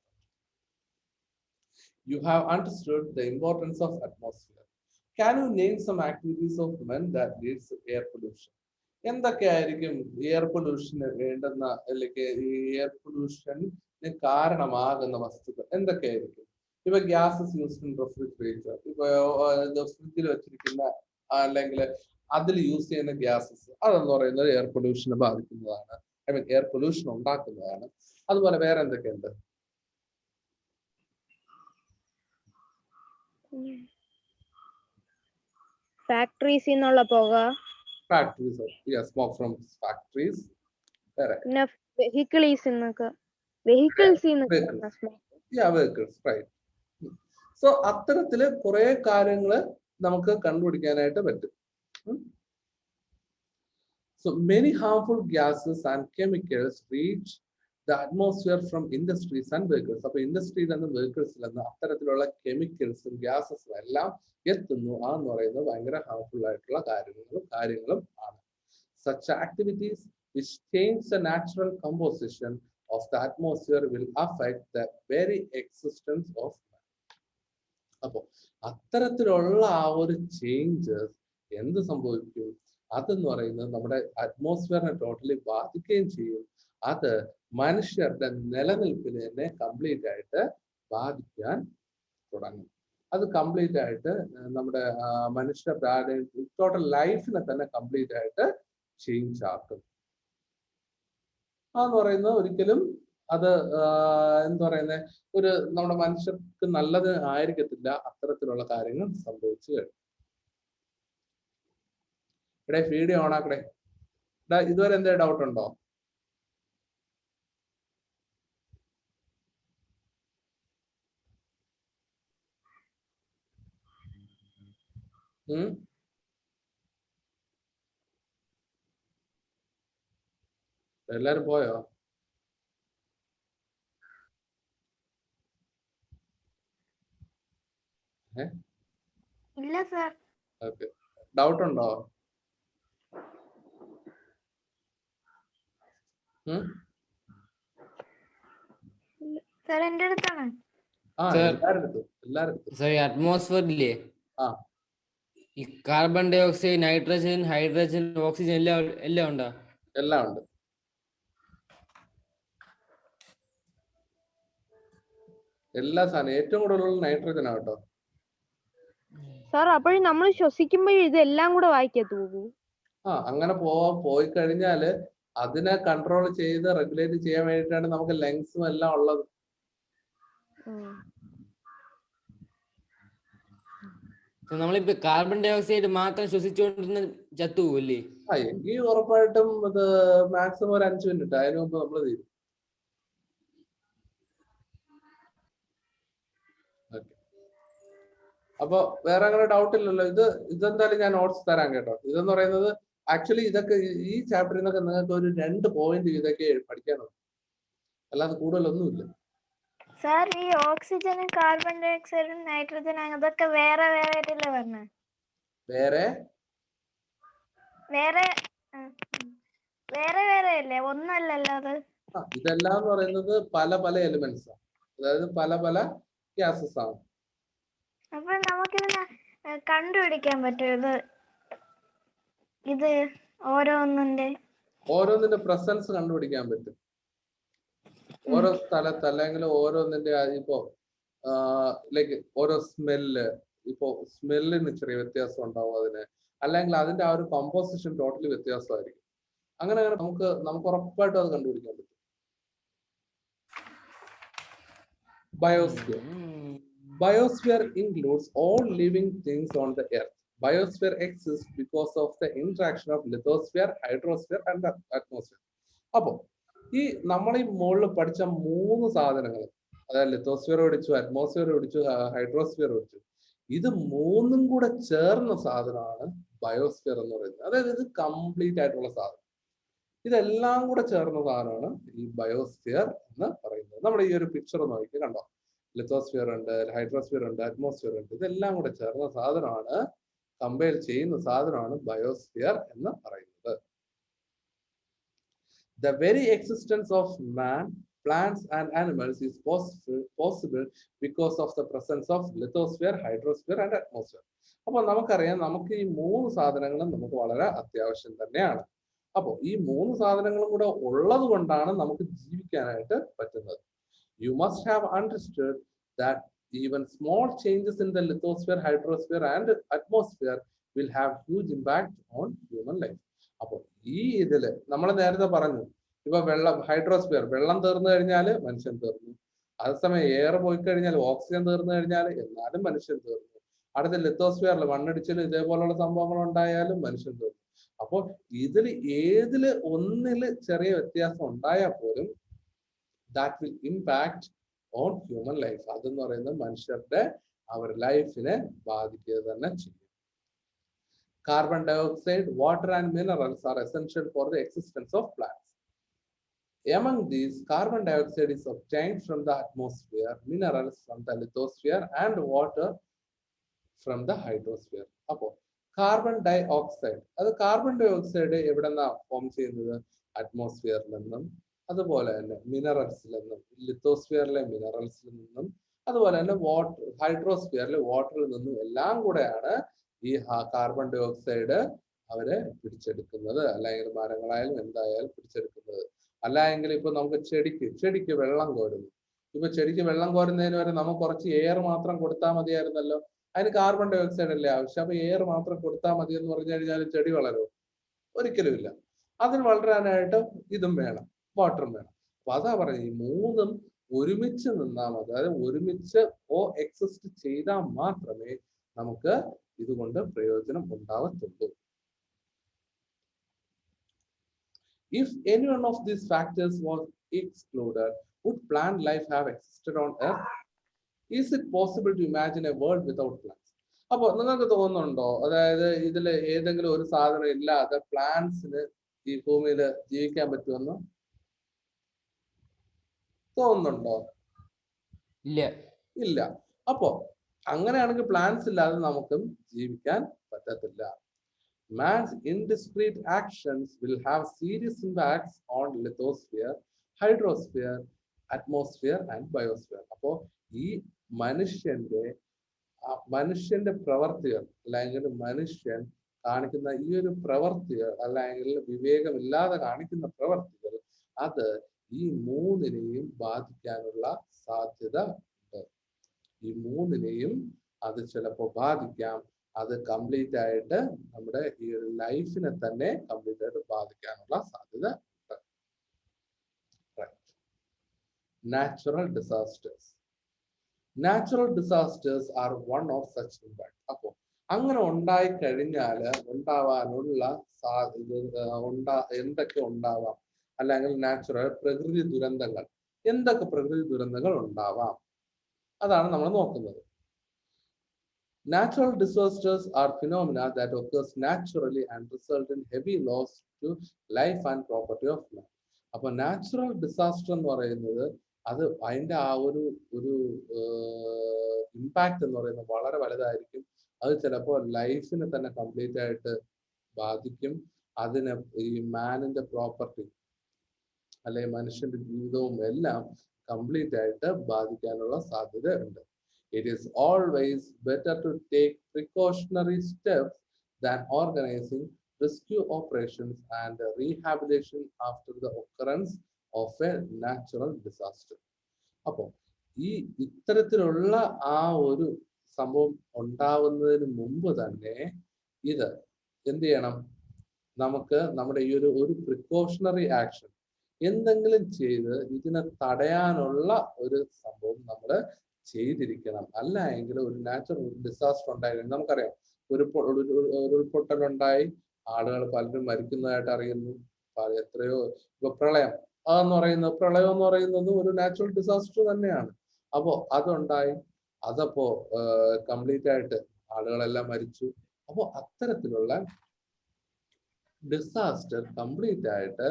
You have understood the importance of atmosphere. Can you name some activities of men that leads to air pollution? എന്തൊക്കെയായിരിക്കും എയർ പൊല്യൂഷന് വേണ്ടുന്ന അല്ലെങ്കിൽ ഈ എയർ പൊല്യൂഷന് കാരണമാകുന്ന വസ്തുക്കൾ എന്തൊക്കെയായിരിക്കും? ഇപ്പൊ ഗ്യാസസ് യൂസ്ഡ് ഇൻ റെഫ്രിജറേറ്റർ. ഇപ്പൊ ഫ്രിഡ്ജിൽ വെച്ചിരിക്കുന്ന അല്ലെങ്കിൽ അതിൽ യൂസ് ചെയ്യുന്ന ഗ്യാസസ് അതെന്ന് പറയുന്നത് എയർ പൊല്യൂഷനെ ബാധിക്കുന്നതാണ്. ഐ മീൻ എയർ പൊല്യൂഷൻ ഉണ്ടാക്കുന്നതാണ്. അതുപോലെ വേറെ എന്തൊക്കെയുണ്ട്? ഫാക്ടറീസിൽ നിന്നുള്ള പുക. Factories, yeah, smoke from factories. Correct. പിന്നെ വെഹിക്കിൾസിൽ നിന്നൊക്കെ. വെഹിക്കിൾസിൽ നിന്ന് smoke. Yeah, vehicles, right. So അത്തരത്തില് കുറെ കാര്യങ്ങൾ നമുക്ക് കണ്ടുപിടിക്കാനായിട്ട് പറ്റും. So many harmful gases and chemicals reach the atmosphere from industries and vehicles. അപ്പോൾ ഇൻഡസ്ട്രിയിൽ നിന്ന് വെഹിക്കിൾസിൽ നിന്ന് അത്തരത്തിലുള്ള കെമിക്കൽസും ഗ്യാസസും എല്ലാം എത്തുന്നു. എന്ന് പറയുന്നത് ഭയങ്കര ഹാർംഫുൾ ആയിട്ടുള്ള കാര്യങ്ങളും ആണ്. Such activities which change the natural composition of the atmosphere will affect the very existence of man. അപ്പോൾ അത്തരത്തിലുള്ള ആ ഒരു ചേഞ്ചസ് എന്ത് സംഭവിക്കും? അതെന്ന് പറയുന്നത് നമ്മുടെ അറ്റ്മോസ്ഫിയറിനെ ടോട്ടലി ബാധിക്കുകയും ചെയ്യും. അത് മനുഷ്യരുടെ നിലനിൽപ്പിനെ തന്നെ കംപ്ലീറ്റ് ആയിട്ട് ബാധിക്കാൻ തുടങ്ങും. അത് കംപ്ലീറ്റ് ആയിട്ട് നമ്മുടെ മനുഷ്യരുടെ ടോട്ടൽ ലൈഫിനെ തന്നെ കംപ്ലീറ്റ് ആയിട്ട് ചേഞ്ച് ആക്കും. എന്ന് പറയുന്നത് ഒരിക്കലും അത് എന്താ പറയുന്നത്, ഒരു നമ്മുടെ മനുഷ്യർക്ക് നല്ലത് ആയിരിക്കത്തില്ല അത്തരത്തിലുള്ള കാര്യങ്ങൾ സംഭവിച്ചു കഴിഞ്ഞു. ഇവിടെ വീഡിയോ ഓണാക്കടേ. ഇതുവരെ എന്താ ഡൗട്ട് ഉണ്ടോ? എല്ലാരും പോയോ? ഇല്ല സർ. ഓക്കെ, ഡൗട്ട് ഉണ്ടോ? സർ എന്റെ അടുത്താണ്. അറ്റ്മോസ്ഫിയറില്ലേ ഈ carbon dioxide, nitrogen, hydrogen, oxygen എല്ലാം ഉണ്ടോ? എല്ലാം ഉണ്ട്. എല്ലാ സാധനം ഏറ്റവും കൂടുതലുള്ള നൈട്രജൻ ആട്ടോ. സാർ അപ്പോഴും നമ്മൾ ശ്വസിക്കുമ്പോൾ ഇതെല്ലാം കൂടെ വായിക്കത്തു പോകും. അങ്ങനെ പോയി കഴിഞ്ഞാല് അതിനെ കൺട്രോൾ ചെയ്ത് റെഗുലേറ്റ് ചെയ്യാൻ വേണ്ടിയിട്ടാണ് നമുക്ക് ലങ്സും എല്ലാം ഉള്ളത്. നമ്മളിപ്പോ കാർബൺ ഡൈ ഓക്സൈഡ് മാത്രം ശ്വസിച്ചുകൊണ്ടിരുന്ന ചത്തുപോകല്ലേ? എങ്കിൽ ഉറപ്പായിട്ടും അത് മാക്സിമം ഒരു 5 മിനിറ്റ് അതിന് മുമ്പ് നമ്മൾ തീരും. അപ്പൊ വേറെ അങ്ങനെ ഡൗട്ട് ഇല്ലല്ലോ. ഇതെന്തായാലും ഞാൻ നോട്ട്സ് തരാം കേട്ടോ. ഇതെന്ന് പറയുന്നത് ആക്ച്വലി ഇതൊക്കെ ഈ ചാപ്റ്ററിൽ നിന്നൊക്കെ നിങ്ങൾക്ക് ഒരു 2 പോയിന്റ് ഇതൊക്കെ പഠിക്കാനുണ്ട്, അല്ലാതെ കൂടുതലൊന്നുമില്ല. സാർ ഈ ഓക്സിജനും കാർബൺ ഡൈ ഓക്സൈഡും നൈട്രജനും അതൊക്കെ വേറെ വേറെ ആയിട്ടല്ലേ പറഞ്ഞത്? വേറെ വേറെ വേറെ വേറെ അല്ലേ, ഒന്നല്ലല്ലോ അത്? ഇതെല്ലാം എന്ന് പറയുന്നത് പല പല എലിമെന്റ്സ് ആണ്, അതായത് പല പല ഗ്യാസസ് ആണ്. അപ്പൊ നമുക്കിതിനെ കണ്ടുപിടിക്കാൻ പറ്റും ഇത് ഓരോന്നിന്റെ പ്രസൻസ് കണ്ടുപിടിക്കാൻ പറ്റും. ഓരോ സ്ഥലത്ത് അല്ലെങ്കിൽ ഓരോന്നിന്റെ ഇപ്പോ ലൈക്ക് ഓരോ സ്മെല്ലിന് ചെറിയ വ്യത്യാസം ഉണ്ടാവും അതിന്, അല്ലെങ്കിൽ അതിന്റെ ആ ഒരു കോമ്പോസിഷൻ ടോട്ടലി വ്യത്യാസമായിരിക്കും. അങ്ങനെ നമുക്ക് ഉറപ്പായിട്ടും അത് കണ്ടുപിടിക്കാൻ പറ്റും. Biosphere includes all living things on the earth. Biosphere exists because of the interaction of lithosphere, hydrosphere and the atmosphere. അപ്പോൾ ഈ നമ്മൾ ഈ മുകളിൽ പഠിച്ച 3 സാധനങ്ങൾ, അതായത് ലിത്തോസ്ഫിയർ പഠിച്ചു, അറ്റ്മോസ്ഫിയർ പഠിച്ചു, ഹൈഡ്രോസ്ഫിയർ പഠിച്ചു, ഇത് 3ഉം കൂടെ ചേർന്ന സാധനമാണ് ബയോസ്ഫിയർ എന്ന് പറയുന്നത്. അതായത് ഇത് കംപ്ലീറ്റ് ആയിട്ടുള്ള സാധനം, ഇതെല്ലാം കൂടെ ചേർന്ന സാധനമാണ് ഈ ബയോസ്ഫിയർ എന്ന് പറയുന്നത്. നമ്മുടെ ഈ ഒരു പിക്ചർ നോക്കി കണ്ടോ, ലിത്തോസ്ഫിയർ ഉണ്ട്, ഹൈഡ്രോസ്ഫിയർ ഉണ്ട്, അറ്റ്മോസ്ഫിയർ ഉണ്ട്, ഇതെല്ലാം കൂടെ ചേർന്ന സാധനമാണ്, കമ്പയർ ചെയ്യുന്ന സാധനമാണ് ബയോസ്ഫിയർ എന്ന് പറയുന്നത്. The very existence of man, plants and animals is possible because of the presence of lithosphere, hydrosphere and atmosphere. അപ്പോൾ നമുക്കറിയാം, നമുക്ക് ഈ 3 സാധനങ്ങളും നമുക്ക് വളരെ അത്യാവശ്യം തന്നെയാണ്. അപ്പോൾ ഈ 3 സാധനങ്ങളും കൂടെ ഉള്ളത് കൊണ്ടാണ് നമുക്ക് ജീവിക്കാനായിട്ട് പറ്റുന്നത്. You must have understood that even small changes in the lithosphere, hydrosphere and atmosphere will have huge impact on human life. അപ്പോൾ ഈ ഇതില് നമ്മൾ നേരത്തെ പറഞ്ഞു, ഇപ്പൊ ഹൈഡ്രോസ്ഫിയർ, വെള്ളം തീർന്നു കഴിഞ്ഞാൽ മനുഷ്യൻ തീർന്നു. അതേസമയം എയർ പോയി കഴിഞ്ഞാൽ, ഓക്സിജൻ തീർന്നു കഴിഞ്ഞാൽ എന്നാലും മനുഷ്യൻ തീർന്നു. അടുത്ത ലിത്തോസ്ഫിയറിൽ മണ്ണിടിച്ചിൽ ഇതേപോലുള്ള സംഭവങ്ങൾ ഉണ്ടായാലും മനുഷ്യൻ തീർന്നു. അപ്പോൾ ഏതില് ഒന്നില് ചെറിയ വ്യത്യാസം ഉണ്ടായാൽ പോലും that will impact on human life. അതെന്ന് പറയുന്നത് മനുഷ്യരുടെ അവരുടെ ലൈഫിനെ ബാധിക്കുക തന്നെ ചെയ്യും. Carbon dioxide, water and minerals are essential for the existence of plants. Among these, carbon dioxide is obtained from the atmosphere, minerals from the lithosphere and water from the hydrosphere. അപ്പോൾ carbon dye oxide, അത് carbon dye oxide എവിടെ നിന്നാണ് form ചെയ്യുന്നത്? അറ്റ്മോസ്ഫിയറിൽ നിന്നും, അതുപോലെ തന്നെ മിനറൽസിൽ നിന്നും, ലിത്തോസ്ഫിയറിലെ മിനറൽസിൽ നിന്നും, അതുപോലെ തന്നെ ഹൈഡ്രോസ്ഫിയറിലെ വാട്ടറിൽ നിന്നും എല്ലാം കൂടെയാണ് ഈ കാർബൺ ഡൈ ഓക്സൈഡ് അവരെ പിടിച്ചെടുക്കുന്നത്. അല്ലെങ്കിൽ മരങ്ങളായാലും എന്തായാലും പിടിച്ചെടുക്കുന്നത്. അല്ലെങ്കിൽ ഇപ്പൊ നമുക്ക് ചെടിക്ക് വെള്ളം കോരുന്നു, ഇപ്പൊ ചെടിക്ക് വെള്ളം കോരുന്നതിന് വരെ നമുക്ക് കുറച്ച് എയർ മാത്രം കൊടുത്താൽ മതിയായിരുന്നല്ലോ. അതിന് കാർബൺ ഡൈ ഓക്സൈഡ് അല്ലേ ആവശ്യം. അപ്പൊ എയർ മാത്രം കൊടുത്താൽ മതി എന്ന് പറഞ്ഞു കഴിഞ്ഞാൽ ചെടി വളരും? ഒരിക്കലും ഇല്ല. അതിന് വളരാനായിട്ട് ഇതും വേണം, വാട്ടറും വേണം. അപ്പൊ അതാ പറഞ്ഞത്, ഈ മൂന്നും ഒരുമിച്ച് നിന്നാൽ മതി. അതായത് ഒരുമിച്ച് എക്സിസ്റ്റ് ചെയ്താൽ മാത്രമേ നമുക്ക് ഇതുകൊണ്ട് പ്രയോജനം ഉണ്ടാവത്തുള്ളൂ. If any one of these factors was excluded, would plant life have existed on Earth? Is it possible to imagine a world without plants? അപ്പൊ നിങ്ങൾക്ക് തോന്നുന്നുണ്ടോ, അതായത് ഇതിൽ ഏതെങ്കിലും ഒരു സാധനം ഇല്ലാതെ പ്ലാന്റ്സിന് ഈ ഭൂമിയിൽ ജീവിക്കാൻ പറ്റുമെന്ന് തോന്നുന്നുണ്ടോ? ഇല്ല. ഇല്ല. അപ്പോ അങ്ങനെയാണെങ്കിൽ പ്ലാന്റ്സ് ഇല്ലാതെ നമുക്കും ജീവിക്കാൻ പറ്റത്തില്ല. Man's indiscrete actions will have serious impacts on lithosphere, hydrosphere, atmosphere and biosphere. അപ്പോ ഈ മനുഷ്യന്റെ പ്രവർത്തികൾ, അല്ലെങ്കിൽ മനുഷ്യൻ കാണിക്കുന്ന ഈ ഒരു പ്രവർത്തികൾ, അല്ലെങ്കിൽ വിവേകമില്ലാതെ കാണിക്കുന്ന പ്രവർത്തികൾ, അത് ഈ മൂന്നിനെയും ബാധിക്കാനുള്ള സാധ്യത ഉണ്ട്. ഈ മൂന്നിനെയും അത് ചിലപ്പോൾ ബാധിക്കാം. അത് കംപ്ലീറ്റ് ആയിട്ട് നമ്മുടെ ഈ ഒരു ലൈഫിനെ തന്നെ കംപ്ലീറ്റ് ആയിട്ട് ബാധിക്കാനുള്ള സാധ്യത ഉണ്ട്. Natural disasters. Natural disasters are one of such impact. അപ്പോൾ അങ്ങനെ ഉണ്ടായി കഴിഞ്ഞാൽ ഉണ്ടാവാനുള്ള എന്തൊക്കെ ഉണ്ടാവാം, അല്ലെങ്കിൽ നാച്ചുറൽ പ്രകൃതി ദുരന്തങ്ങൾ, എന്തൊക്കെ പ്രകൃതി ദുരന്തങ്ങൾ ഉണ്ടാവാം, അതാണ് നമ്മൾ നോക്കുന്നത്. Natural disasters are phenomena that occurs naturally and result in heavy loss to life and property of man. അപ്പൊ നാച്ചുറൽ ഡിസാസ്റ്റർ എന്ന് പറയുന്നത് അത് അതിന്റെ ആ ഒരു ഇമ്പാക്ട് എന്ന് പറയുന്നത് വളരെ വലുതായിരിക്കും. അത് ചിലപ്പോൾ ലൈഫിനെ തന്നെ കംപ്ലീറ്റ് ആയിട്ട് ബാധിക്കും. അതിന് ഈ മാനിന്റെ പ്രോപ്പർട്ടി അല്ലെങ്കിൽ മനുഷ്യന്റെ ജീവിതവും എല്ലാം കംപ്ലീറ്റ് ആയിട്ട് ബാധിക്കാനുള്ള സാധ്യത ഉണ്ട്. It is always better to take precautionary steps than organizing rescue operations and rehabilitation after the occurrence of a natural disaster. അപ്പോൾ ഈ ഇത്തരത്തിലുള്ള ആ ഒരു സംഭവം ഉണ്ടാവുന്നതിന് മുമ്പ് തന്നെ ഇത് എന്ത് ചെയ്യണം, നമുക്ക് നമ്മുടെ ഈ ഒരു പ്രിക്കോഷണറി ആക്ഷൻ എന്തെങ്കിലും ചെയ്ത് ഇതിനെ തടയാനുള്ള ഒരു സംഭവം നമ്മൾ ചെയ്തിരിക്കണം. അല്ല എങ്കിൽ ഒരു നാച്ചുറൽ ഡിസാസ്റ്റർ ഉണ്ടായി, നമുക്കറിയാം ഉരുൾപൊട്ടൽ ഉണ്ടായി, ആളുകൾ പലരും മരിക്കുന്നതായിട്ട് അറിയുന്നു. എത്രയോ ഇപ്പൊ പ്രളയം പ്രളയം എന്ന് പറയുന്നത് ഒരു നാച്ചുറൽ ഡിസാസ്റ്റർ തന്നെയാണ്. അപ്പോ അതുണ്ടായി, അതപ്പോ കംപ്ലീറ്റ് ആയിട്ട് ആളുകളെല്ലാം മരിച്ചു. അപ്പോ അത്തരത്തിലുള്ള ഡിസാസ്റ്റർ കംപ്ലീറ്റ് ആയിട്ട്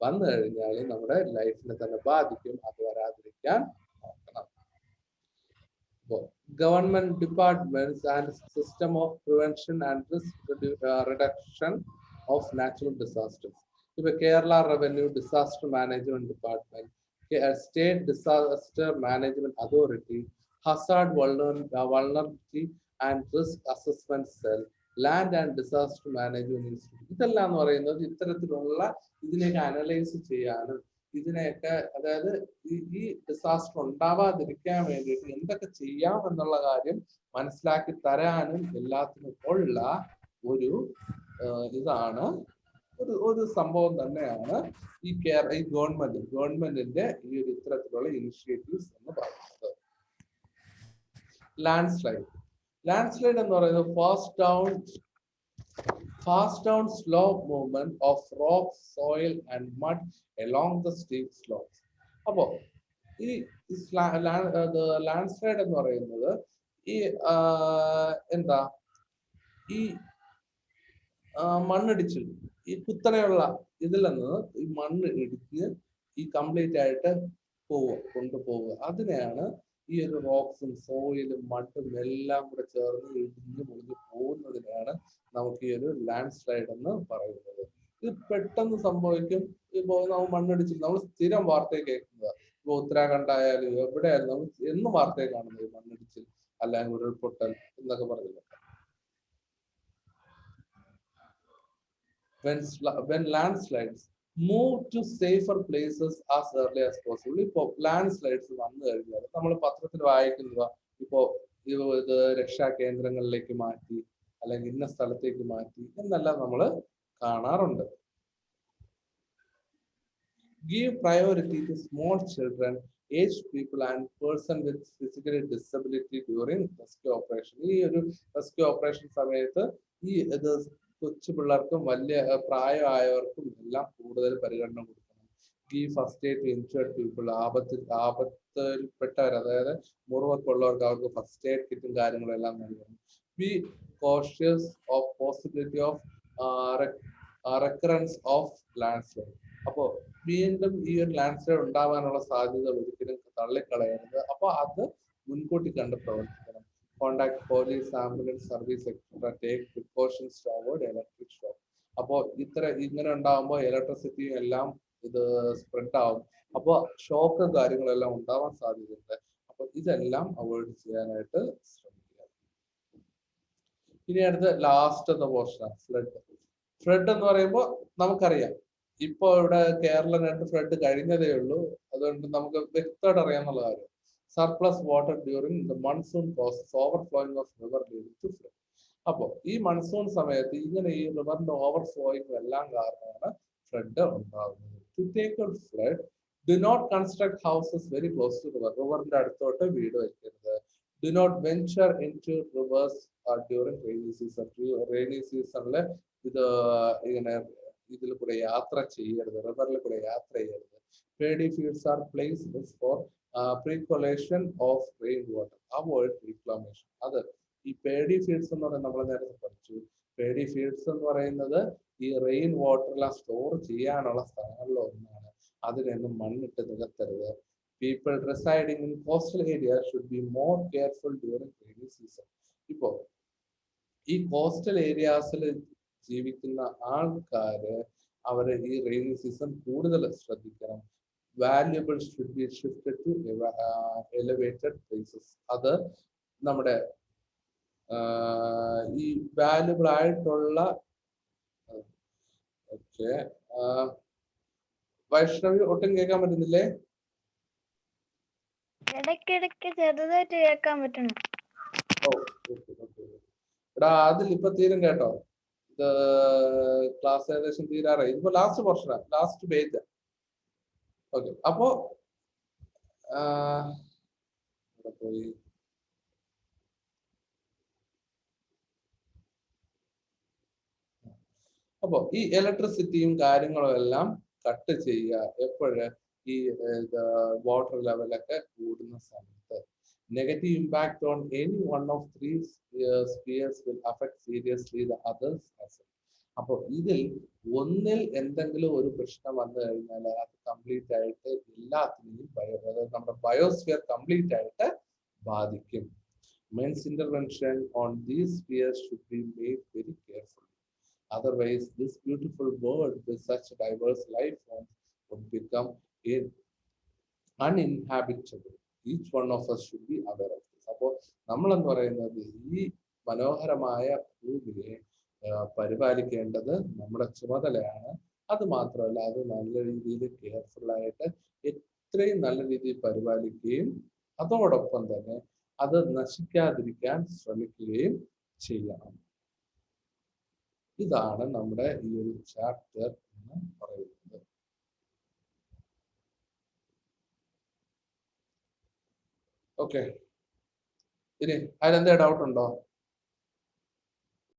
വന്നു കഴിഞ്ഞാൽ നമ്മുടെ ലൈഫിനെ തന്നെ ബാധിക്കും. അത് വരാതിരിക്കാൻ നോക്കണം. Government departments and system of prevention and risk reduction of natural disasters. ഇപ്പൊ Kerala revenue disaster management department, state disaster management authority, Hazard vulnerability and risk assessment cell, land and disaster management institute, ഇതെല്ലാം എന്ന് പറയുന്നത് ഇത്തരത്തിലുള്ള ഇതിനെയൊക്കെ analyse ചെയ്യാനും ഇതിനെയൊക്കെ, അതായത് ഈ ഡിസാസ്റ്റർ ഉണ്ടാവാതിരിക്കാൻ വേണ്ടിയിട്ട് എന്തൊക്കെ ചെയ്യാം എന്നുള്ള കാര്യം മനസ്സിലാക്കി തരാനും എല്ലാത്തിനും ഉള്ള ഒരു ഇതാണ് ഒരു സംഭവം തന്നെയാണ് ഈ ഗവൺമെന്റിന്റെ ഈ ഒരു ഇത്തരത്തിലുള്ള ഇനിഷ്യേറ്റീവ്സ് എന്ന് പറയുന്നത്. ലാൻഡ്സ്ലൈഡ് എന്ന് പറയുന്നത് fast down slope movement of rock, soil and mud along the steep slopes. അപ്പോൾ ഈ ലാൻഡ്സ്ലൈഡ് എന്ന് പറയുന്നത് ഈ എന്താ ഈ മണ്ണിടിച്ചിൽ, ഈ കുത്തനെയുള്ള ഇതിൽ നിന്ന് ഈ മണ്ണ് ഇടിഞ്ഞ് ഈ കംപ്ലീറ്റ് ആയിട്ട് കൊണ്ടുപോവുക, അതിനെയാണ് ഈ ഒരു റോക്സും സോയിലും മണ്ണും എല്ലാം കൂടെ ചേർന്ന് ഇടിഞ്ഞ് മുറിഞ്ഞ് പോകുന്നതിനെയാണ് നമുക്ക് ഈ ഒരു ലാൻഡ് സ്ലൈഡ് എന്ന് പറയുന്നത്. ഇത് പെട്ടെന്ന് സംഭവിക്കും. ഇപ്പോ നമ്മൾ മണ്ണിടിച്ചിൽ നമ്മൾ സ്ഥിരം വാർത്തയെ കേൾക്കുന്നത്, ഇപ്പൊ ഉത്തരാഖണ്ഡ് ആയാലും എവിടെയായാലും നമ്മൾ എന്നും വാർത്തയെ കാണുന്നത് മണ്ണിടിച്ചിൽ അല്ലെങ്കിൽ ഉരുൾപൊട്ടൽ എന്നൊക്കെ പറഞ്ഞില്ല. When landslides move to safer places as early as possible. ഇപ്പോ ലാൻഡ് സ്ലൈഡ്സ് വന്നു കഴിഞ്ഞാൽ നമ്മൾ പത്രത്തിൽ വായിക്കുന്നത് ഇപ്പോ ഇത് രക്ഷാ കേന്ദ്രങ്ങളിലേക്ക് മാറ്റി അല്ലെങ്കിൽ ഇന്ന സ്ഥലത്തേക്ക് മാറ്റി എന്നെല്ലാം നമ്മൾ കാണാറുണ്ട്. Give priority to small children, aged people and person with physical disability during rescue operation. ഈ ഒരു റെസ്ക്യൂ ഓപ്പറേഷൻ സമയത്ത് ഈ ഇത് കൊച്ചു പിള്ളേർക്കും വലിയ പ്രായമായവർക്കും എല്ലാം കൂടുതൽ പരിഗണന കൊടുക്കണം. Give first aid to injured people. ആപത്തിൽപ്പെട്ടവർ, അതായത് മുറിവൊക്കെ ഉള്ളവർക്ക് അവർക്ക് ഫസ്റ്റ് എയ്ഡ് കിറ്റും കാര്യങ്ങളും എല്ലാം നൽകണം. Be cautious of possibility of recurrence of landslide. അപ്പോ വീണ്ടും ഈ ഒരു ലാൻഡ്സ്ലൈഡ് ഉണ്ടാവാനുള്ള സാധ്യത ഒരിക്കലും തള്ളിക്കളയരുത്. അപ്പൊ അത് മുൻകൂട്ടി കണ്ട് പ്രവർത്തിക്കണം. Contact police, ambulance service etcetera. Take precautions to avoid electric shock. അപ്പോൾ ഇങ്ങനെ ഉണ്ടാകുമ്പോൾ ഇലക്ട്രിസിറ്റിയും എല്ലാം ഇത് സ്പ്രെഡ് ആവും. അപ്പോൾ ഷോക്ക് കാര്യങ്ങളെല്ലാം ഉണ്ടാവാൻ സാധ്യതയുണ്ട്. അപ്പൊ ഇതെല്ലാം അവോയ്ഡ് ചെയ്യാനായിട്ട് ശ്രമിക്കുക. ഇനി അടുത്ത ലാസ്റ്റത്തെ പോർഷനാണ് ഫ്ലഡ്. ഫ്ലഡ് എന്ന് പറയുമ്പോൾ നമുക്കറിയാം ഇപ്പൊ ഇവിടെ കേരളനായിട്ട് ഫ്ലഡ് കഴിഞ്ഞതേ ഉള്ളൂ. അതുകൊണ്ട് നമുക്ക് വ്യക്തമായിട്ട് അറിയാന്നുള്ള കാര്യം, surplus water during the monsoon causes overflowing of river leading to flood. അപ്പോൾ ഈ മൺസൂൺ സമയത്ത് ഇങ്ങനെ ഈ റിവറിന്റെ ഓവർഫ്ലോയിങ് എല്ലാം കാരണമാണ് ഫ്ലഡ് ഉണ്ടാകുന്നത്. To take out flood, do not construct houses very close to river. റിവറിന്റെ അടുത്തോട്ട് വീട് വെക്കരുത്. Do not venture into rivers during rainy season. Rainy സീസണില് ഇത് ഇങ്ങനെ ഇതിൽ കൂടെ യാത്ര ചെയ്യരുത്, റിവറിൽ കൂടെ യാത്ര ചെയ്യരുത്. Paddy fields are places for percolation of rain water. Avoid reclamation. അത് ഈ പേഡി ഫീൽഡ്സ് എന്ന് പറയുന്നത് നമ്മൾ നേരത്തെ പഠിച്ചു. പേഡി ഫീൽഡ്സ് എന്ന് പറയുന്നത് ഈ റെയിൻ വാട്ടറെല്ലാം സ്റ്റോർ ചെയ്യാനുള്ള സ്ഥലങ്ങളിൽ ഒന്നാണ്. അതിനൊന്നും മണ്ണിട്ട് നികത്തരുത്. People residing in coastal area should be more careful during rainy season. ഇപ്പോ ഈ കോസ്റ്റൽ ഏരിയാസിൽ ജീവിക്കുന്ന ആൾക്കാര് അവര് ഈ റെയിനി സീസൺ കൂടുതൽ ശ്രദ്ധിക്കണം. Valuable should be shifted to elevated places. അത് നമ്മുടെ ഈ വാല്യുബിൾ ആയിട്ടുള്ള വൈഷ്ണവി ഒട്ടും കേൾക്കാൻ പറ്റുന്നില്ലേ? ഇടയ്ക്കിടയ്ക്ക് ചെറുതായിട്ട് കേൾക്കാൻ പറ്റണം. എടാ അതിൽ ഇപ്പൊ തീരും കേട്ടോ. ഇത് ക്ലാസ് ഏകദേശം തീരാറായി. ഇതിപ്പോ ലാസ്റ്റ് പോർഷനാ, ലാസ്റ്റ് പേജ്. ഓക്കെ, അപ്പോ പോയി അപ്പോ ഈ ഇലക്ട്രിസിറ്റിയും കാര്യങ്ങളും എല്ലാം കട്ട് ചെയ്യുക എപ്പോഴ് ഈ വാട്ടർ ലെവലൊക്കെ കൂടുന്ന സമയത്ത്. Negative impact on any one of three spheres will affect seriously the others as well. അപ്പോൾ ഇതിൽ ഒന്നിൽ എന്തെങ്കിലും ഒരു പ്രശ്നം വന്നു കഴിഞ്ഞാൽ അത് കംപ്ലീറ്റ് ആയിട്ട് എല്ലാത്തിനെയും അതായത് നമ്മുടെ ബയോസ്ഫിയർ കംപ്ലീറ്റ് ആയിട്ട് ബാധിക്കും. Men's intervention on these spheres should be made very carefully. Otherwise, this beautiful world with such diverse life forms would become uninhabitable. Each one of us should be aware of this. അപ്പോൾ നമ്മൾ എന്ന് പറയുന്നത് ഈ മനോഹരമായ ഭൂമിയെ പരിപാലിക്കേണ്ടത് നമ്മുടെ ചുമതലയാണ്. അത് മാത്രമല്ല, അത് നല്ല രീതിയിൽ കെയർഫുൾ ആയിട്ട് എത്രയും നല്ല രീതിയിൽ പരിപാലിക്കുകയും അതോടൊപ്പം തന്നെ അത് നശിക്കാതിരിക്കാൻ ശ്രമിക്കുകയും ചെയ്യണം. ഇതാണ് നമ്മുടെ ഈ ഒരു ചാപ്റ്റർ എന്ന് പറയുന്നത്. ഓക്കെ, ഇനി അതിലെന്താ ഡൗട്ട് ഉണ്ടോ?